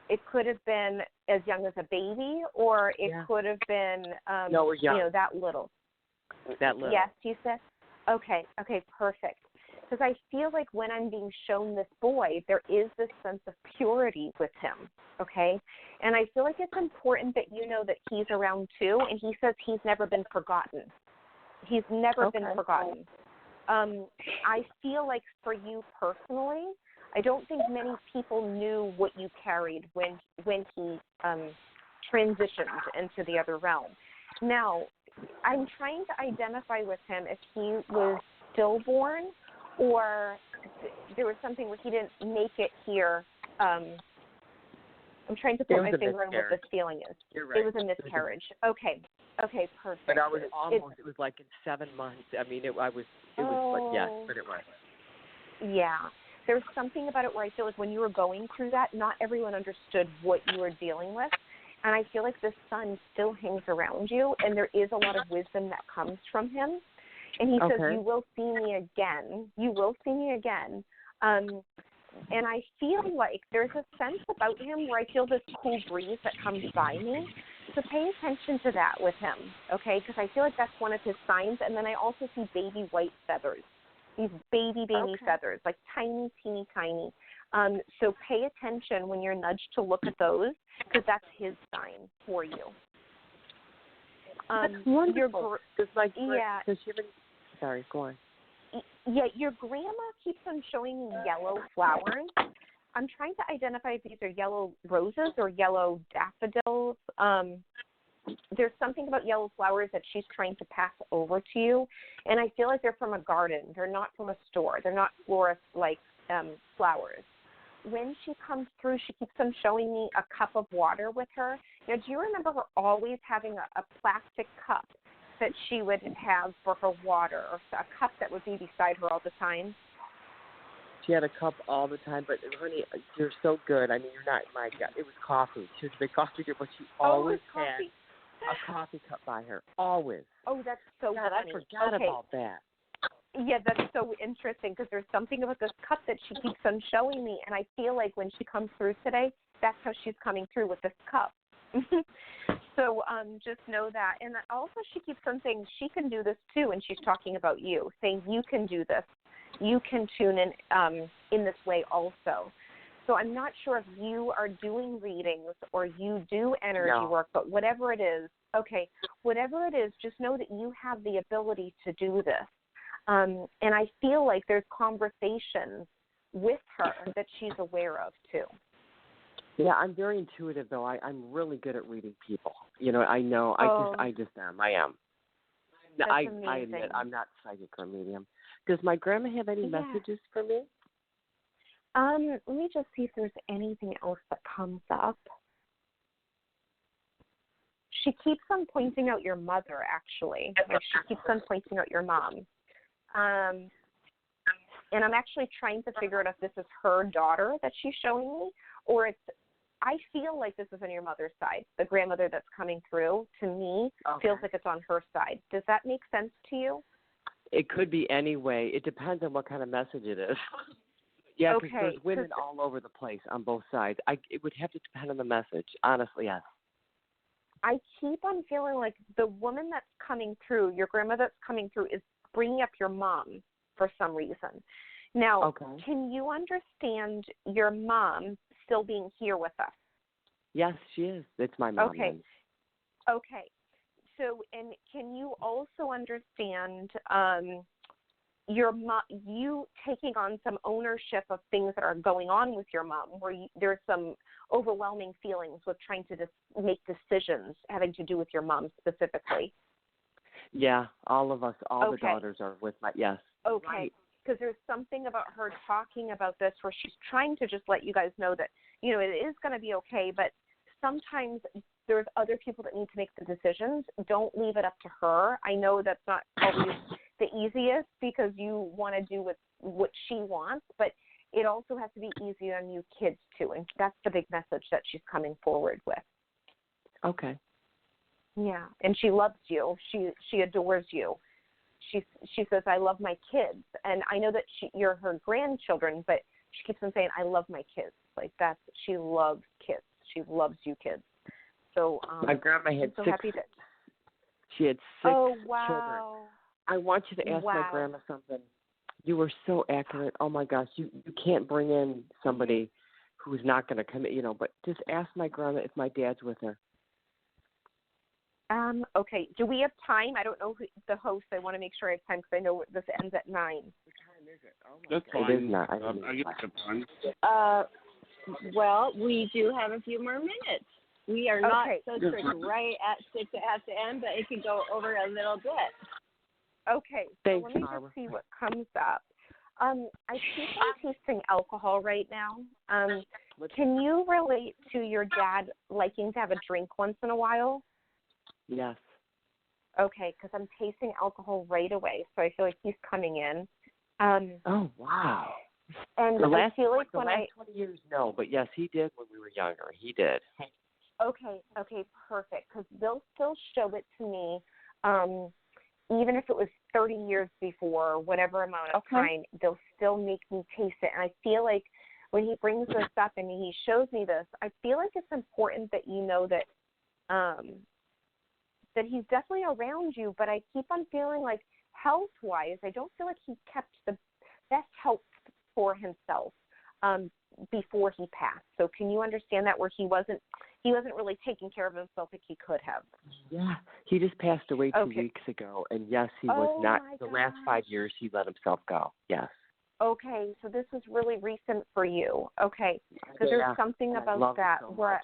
it could have been as young as a baby, or it could have been, no, we're young. That little. That little. Yes, you said? Okay, perfect. Because I feel like when I'm being shown this boy, there is this sense of purity with him, okay? And I feel like it's important that you know that he's around too, and he says he's never been forgotten. He's never been forgotten. I feel like for you personally, I don't think many people knew what you carried when he transitioned into the other realm. Now, I'm trying to identify with him if he was stillborn or there was something where he didn't make it here I'm trying to put my finger on what this feeling is. You're right. It was a miscarriage. Okay, perfect. But I was almost. It was like in 7 months. I mean, it was. But yes, but it was. Yeah. There's something about it where I feel like when you were going through that, not everyone understood what you were dealing with. And I feel like the sun still hangs around you, and there is a lot of wisdom that comes from him. And he says, you will see me again. You will see me again. And I feel like there's a sense about him where I feel this cool breeze that comes by me. So pay attention to that with him, okay? Because I feel like that's one of his signs. And then I also see baby white feathers, these baby feathers, like tiny, teeny, tiny. So pay attention when you're nudged to look at those, because that's his sign for you. That's wonderful. Sorry, go on. Yeah, your grandma keeps on showing me yellow flowers. I'm trying to identify if these are yellow roses or yellow daffodils. There's something about yellow flowers that she's trying to pass over to you, and I feel like they're from a garden. They're not from a store. They're not florist-like flowers. When she comes through, she keeps on showing me a cup of water with her. Now, do you remember her always having a plastic cup that she would have for her water, or a cup that would be beside her all the time? She had a cup all the time, but honey, you're so good. I mean, you're not, my God, it was coffee. She was a big coffee drinker, but she always had a coffee cup by her, always. Oh, that's so God, funny. I forgot about that. Yeah, that's so interesting, because there's something about this cup that she keeps on showing me, and I feel like when she comes through today, that's how she's coming through, with this cup. So just know that. And also she keeps on saying she can do this too, and she's talking about you, saying you can do this. You can tune in this way also. So I'm not sure if you are doing readings or you do energy work, but whatever it is, just know that you have the ability to do this. And I feel like there's conversations with her that she's aware of too. Yeah, I'm very intuitive, though. I'm really good at reading people. You know, I know. I just am. I am. I admit I'm not psychic or medium. Does my grandma have any messages for me? Let me just see if there's anything else that comes up. She keeps on pointing out your mother, actually. Like, she keeps on pointing out your mom. And I'm actually trying to figure out if this is her daughter that she's showing me, or I feel like this is on your mother's side. The grandmother that's coming through, to me, feels like it's on her side. Does that make sense to you? It could be any way. It depends on what kind of message it is. Yeah, because there's women all over the place on both sides. It would have to depend on the message. Honestly, yes. I keep on feeling like the woman that's coming through, your grandma that's coming through, is bringing up your mom for some reason. Now, can you understand your mom still being here with us? Yes, she is. It's my mom. Okay. So, and can you also understand you taking on some ownership of things that are going on with your mom, where there's some overwhelming feelings with trying to make decisions having to do with your mom specifically? Yeah, all of us, all the daughters are with my, yes. Okay, because there's something about her talking about this where she's trying to just let you guys know that, you know, it is going to be okay, but sometimes there's other people that need to make the decisions. Don't leave it up to her. I know that's not always the easiest because you want to do what she wants, but it also has to be easy on you kids too, and that's the big message that she's coming forward with. Okay. Yeah, and she loves you. She adores you. She says, I love my kids. And I know that you're her grandchildren, but she keeps on saying, I love my kids. Like she loves kids. She loves you kids. So my grandma had so 6. Happy that, she had 6 children. I want you to ask my Wow. grandma something. You were so accurate. Oh my gosh, you can't bring in somebody who's not going to commit, you know, but just ask my grandma if my dad's with her. Okay. Do we have time? I don't know the host. I want to make sure I have time because I know this ends at 9. What time is it? Oh my That's God. fine. It is not. I get the time. Well, we do have a few more minutes. We are not so strict right at 6 it has to end, but it could go over a little bit. Okay. So Thanks, let me Barbara. just see what comes up. I keep on tasting alcohol right now. Can you relate to your dad liking to have a drink once in a while? Yes. Okay, because I'm tasting alcohol right away, so I feel like he's coming in. Oh, wow. And I feel like the last 20 years, no, but yes, he did when we were younger. He did. Okay, perfect, because they'll still show it to me, even if it was 30 years before, whatever amount of time, they'll still make me taste it. And I feel like when he brings this up and he shows me this, I feel like it's important that you know that that he's definitely around you, but I keep on feeling like health-wise, I don't feel like he kept the best health for himself before he passed. So can you understand that, where he wasn't really taking care of himself like he could have? Yeah, he just passed away 2 weeks ago, and yes, he was not. The last 5 years, he let himself go. Yes. Okay, so this is really recent for you. Okay, because there's something about that where,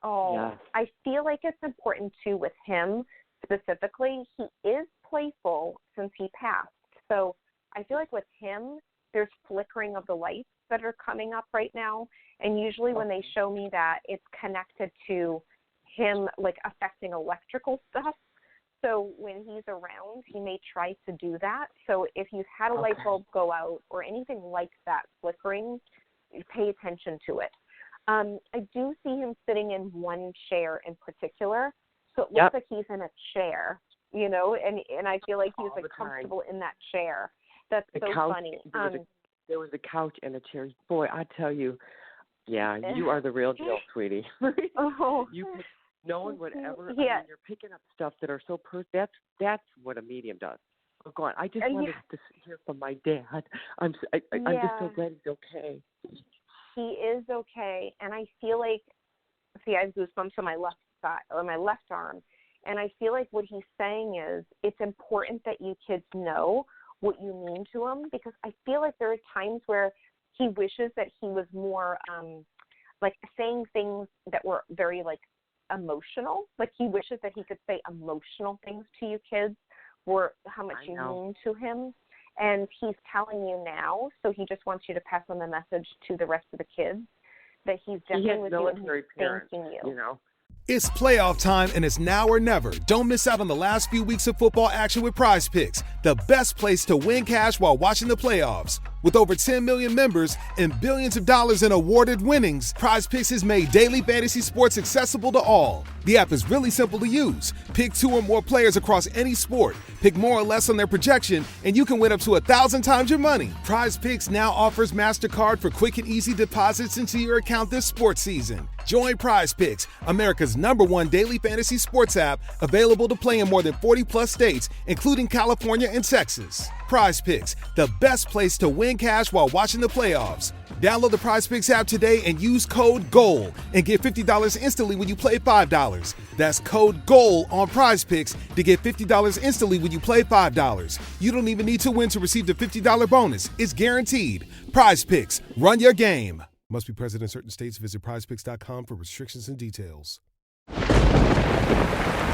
I feel like it's important too with him specifically. He is playful since he passed, so I feel like with him, there's flickering of the lights that are coming up right now, and usually when they show me that, it's connected to him like affecting electrical stuff. So when he's around, he may try to do that. So if you've had a light bulb go out or anything like that flickering, pay attention to it. I do see him sitting in one chair in particular. So it looks like he's in a chair, you know, and I feel like he's like comfortable in that chair. That's so funny. There was a couch and a chair. Boy, I tell you, you are the real deal, sweetie. No one would ever. I mean, you're picking up stuff that are so personal. That's what a medium does. Oh, go on. I just wanted to hear from my dad. I'm just so glad he's okay. He is okay, and I feel like, I have goosebumps on my left side or my left arm, and I feel like what he's saying is it's important that you kids know what you mean to him, because I feel like there are times where he wishes that he was more like saying things that were very like emotional. Like he wishes that he could say emotional things to you kids, or how much you mean to him. And he's telling you now, so he just wants you to pass on the message to the rest of the kids that he's definitely with you and he's thanking you. You know. It's playoff time, and it's now or never. Don't miss out on the last few weeks of football action with Prize Picks, the best place to win cash while watching the playoffs. With over 10 million members and billions of dollars in awarded winnings, Prize Picks has made daily fantasy sports accessible to all. The app is really simple to use. Pick 2 or more players across any sport, pick more or less on their projection, and you can win up to 1,000 times your money. Prize Picks now offers MasterCard for quick and easy deposits into your account this sports season. Join Prize Picks, America's #1 daily fantasy sports app, available to play in more than 40-plus states, including California and Texas. Prize Picks, the best place to win cash while watching the playoffs. Download the Prize Picks app today and use code GOAL and get $50 instantly when you play $5. That's code GOAL on Prize Picks to get $50 instantly when you play $5. You don't even need to win to receive the $50 bonus. It's guaranteed. Prize Picks, run your game. Must be present in certain states. Visit prizepicks.com for restrictions and details.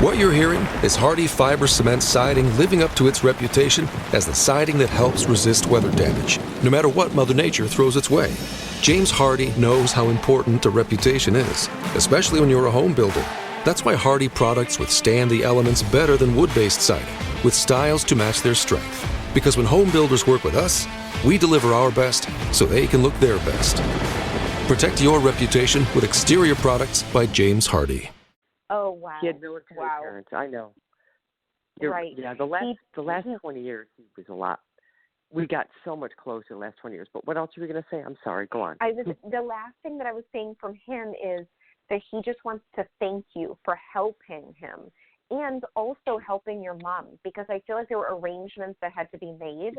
What you're hearing is Hardie Fiber Cement Siding living up to its reputation as the siding that helps resist weather damage, no matter what Mother Nature throws its way. James Hardie knows how important a reputation is, especially when you're a home builder. That's why Hardie products withstand the elements better than wood-based siding, with styles to match their strength. Because when home builders work with us, we deliver our best so they can look their best. Protect your reputation with exterior products by James Hardie. Oh, wow. He had military parents. I know. Right. Yeah, the last 20 years, he was a lot. We got so much closer the last 20 years. But what else were you going to say? I'm sorry. Go on. The last thing that I was saying from him is that he just wants to thank you for helping him and also helping your mom, because I feel like there were arrangements that had to be made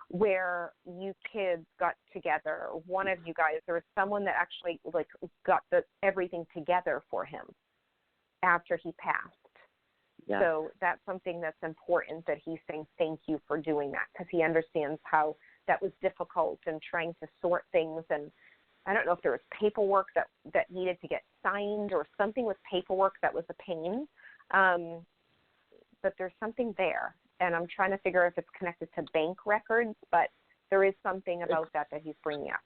where you kids got together. One of you guys, there was someone that actually like got everything together for him after he passed. Yeah. So that's something that's important, that he's saying thank you for doing that, because he understands how that was difficult and trying to sort things. And I don't know if there was paperwork that needed to get signed or something with paperwork that was a pain. But there's something there, and I'm trying to figure if it's connected to bank records, but there is something about that he's bringing up.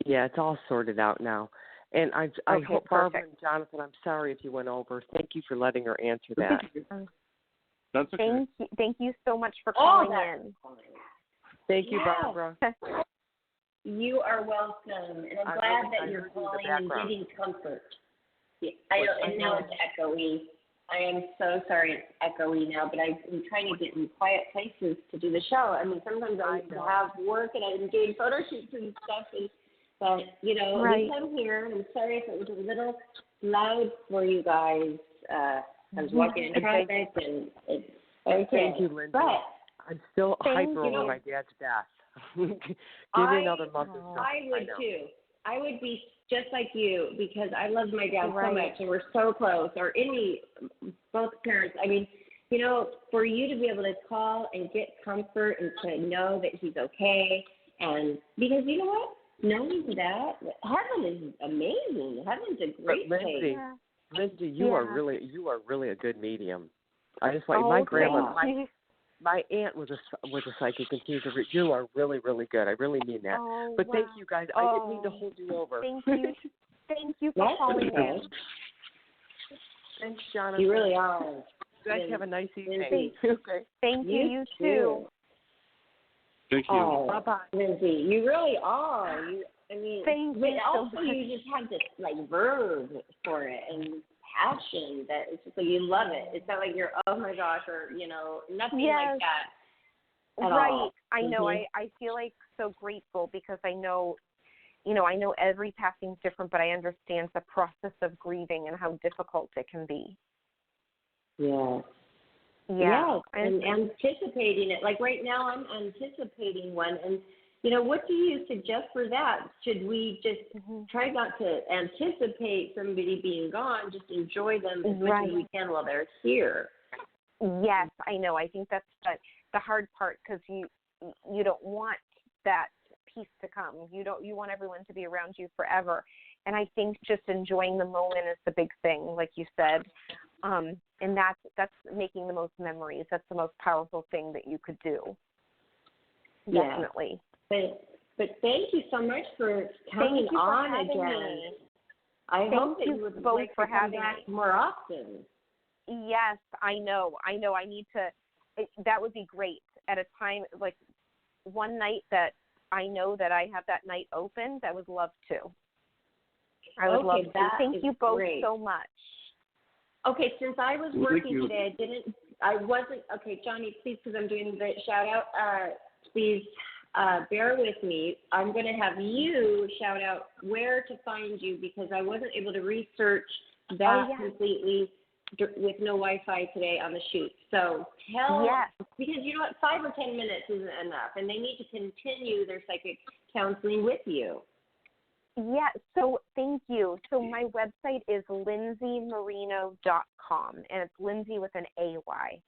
Yeah, it's all sorted out now. And I hope, Barbara and Jonathan, I'm sorry if you went over. Thank you for letting her answer that. That's okay. Thank you so much for calling in. Thank you, Barbara. You are welcome, and I'm glad that you're calling and getting comfort. I know it's echoey. I am so sorry it's echoey now, but I'm trying to get in quiet places to do the show. I mean, sometimes I have work and I'm doing photo shoots and stuff, but, you know, at least I'm here. I'm sorry if it was a little loud for you guys. I was walking in traffic, and it's okay. Thank you, Lyndsay. But I'm still hyper over my dad's death. Give me another month or so. I would too. I would be just like you because I love my dad so much, and we're so close. Or both parents. I mean, you know, for you to be able to call and get comfort and to know that he's okay, and because you know what, knowing that heaven is amazing. Heaven's a great place. Lyndsay, you are really a good medium. I just want my grandma. My aunt was a psychic, and you are really, really good. I really mean that. But thank you, guys. I didn't mean to hold you over. Thank you. Thank you for calling in. Thanks, Jonathan. You really are. You guys have a nice evening. Okay. Thank you. You too. Thank you. Oh, bye-bye. Lyndsay, you really are. Thank you also so you just have this verve for it and passion that it's just like you love it. It's not like you're, oh my gosh, or nothing like that. Right. I know. I feel so grateful because I know every passing is different, but I understand the process of grieving and how difficult it can be. Yeah. Yeah. And anticipating it. Like right now I'm anticipating one, and what do you suggest for that? Should we just try not to anticipate somebody being gone, just enjoy them as much as we can while they're here? Yes, I know. I think that's the hard part because you don't want that peace to come. You want everyone to be around you forever. And I think just enjoying the moment is the big thing, like you said. And that's making the most memories. That's the most powerful thing that you could do. Definitely. But thank you so much for coming on again. Me. I hope that you would both like for to come having back me. more often. Yes, I know. I need to. That would be great at a time like one night that I know that I have that night open. That would love to. I would love to. Thank you both so much. Okay, since I was working today, Johnny, please, because I'm doing the shout out, please bear with me. I'm going to have you shout out where to find you because I wasn't able to research that completely with no Wi-Fi today on the shoot. So because you know what, 5 or 10 minutes isn't enough, and they need to continue their psychic counseling with you. Yeah, so thank you. So my website is lyndsaymarino.com, and it's Lyndsay with an AY.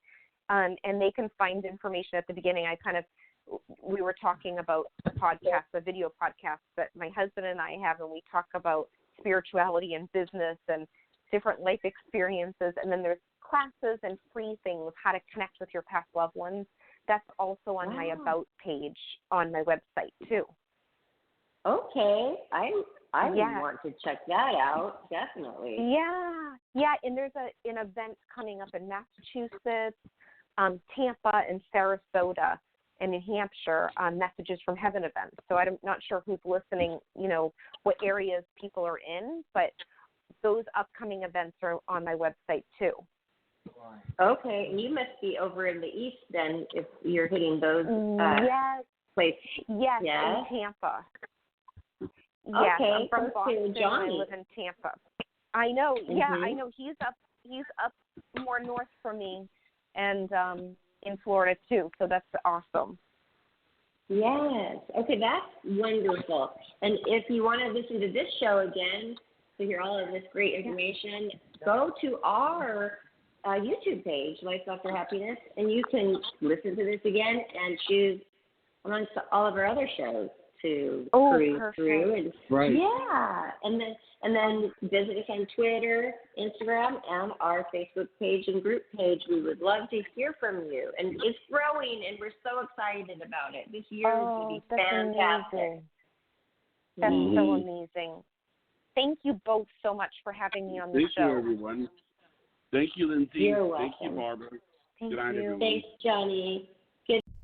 And they can find information at the beginning. We were talking about the video podcast that my husband and I have, and we talk about spirituality and business and different life experiences. And then there's classes and free things, how to connect with your past loved ones. That's also on my About page on my website, too. Okay, I would want to check that out, definitely. Yeah, and there's an event coming up in Massachusetts, Tampa, and Sarasota, and New Hampshire on Messages from Heaven events. So I'm not sure who's listening, what areas people are in, but those upcoming events are on my website, too. Okay, and you must be over in the east then if you're hitting those places. Yes, in Tampa. Yes, okay, I'm from Boston. Johnny. I live in Tampa. I know. Yeah, I know. He's up more north from me, and in Florida too. So that's awesome. Yes. Okay, that's wonderful. And if you want to listen to this show again to hear all of this great information, go to our YouTube page, Life After Happiness, and you can listen to this again and choose amongst all of our other shows to cruise perfect. through. And Right. yeah, and then visit us on Twitter, Instagram, and our Facebook page and group page. We would love to hear from you. And it's growing, and we're so excited about it. This year is going to be fantastic. Amazing. That's so amazing. Thank you both so much for having me on the show. Thank you, everyone. Thank you, Lyndsay. You're welcome. Thank you, Barbara. Thank Good night, you. everyone. Thanks, Johnny.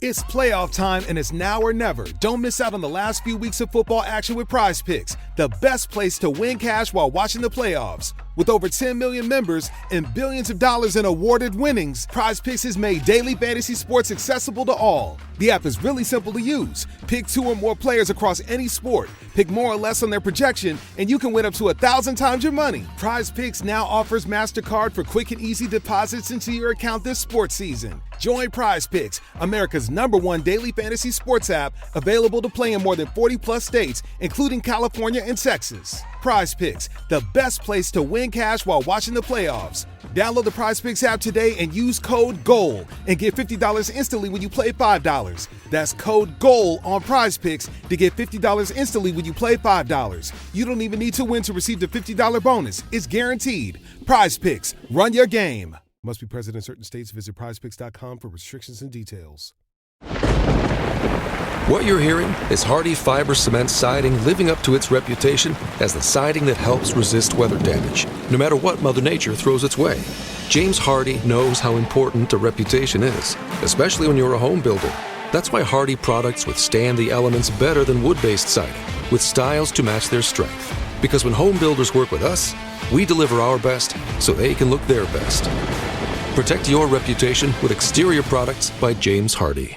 It's playoff time, and it's now or never. Don't miss out on the last few weeks of football action with Prize Picks, the best place to win cash while watching the playoffs. With over 10 million members and billions of dollars in awarded winnings, Prize Picks has made daily fantasy sports accessible to all. The app is really simple to use. Pick 2 or more players across any sport, pick more or less on their projection, and you can win up to 1,000 times your money. Prize Picks now offers MasterCard for quick and easy deposits into your account this sports season. Join Prize Picks, America's #1 daily fantasy sports app, available to play in more than 40-plus states, including California and Texas. Prize Picks, the best place to win cash while watching the playoffs. Download the Prize Picks app today and use code GOAL and get $50 instantly when you play $5. That's code GOAL on Prize Picks to get $50 instantly when you play $5. You don't even need to win to receive the $50 bonus. It's guaranteed. Prize Picks, run your game. Must be present in certain states. Visit prizepicks.com for restrictions and details. What you're hearing is Hardie Fiber Cement Siding living up to its reputation as the siding that helps resist weather damage, no matter what Mother Nature throws its way. James Hardie knows how important a reputation is, especially when you're a home builder. That's why Hardie products withstand the elements better than wood-based siding, with styles to match their strength. Because when home builders work with us, we deliver our best so they can look their best. Protect your reputation with exterior products by James Hardie.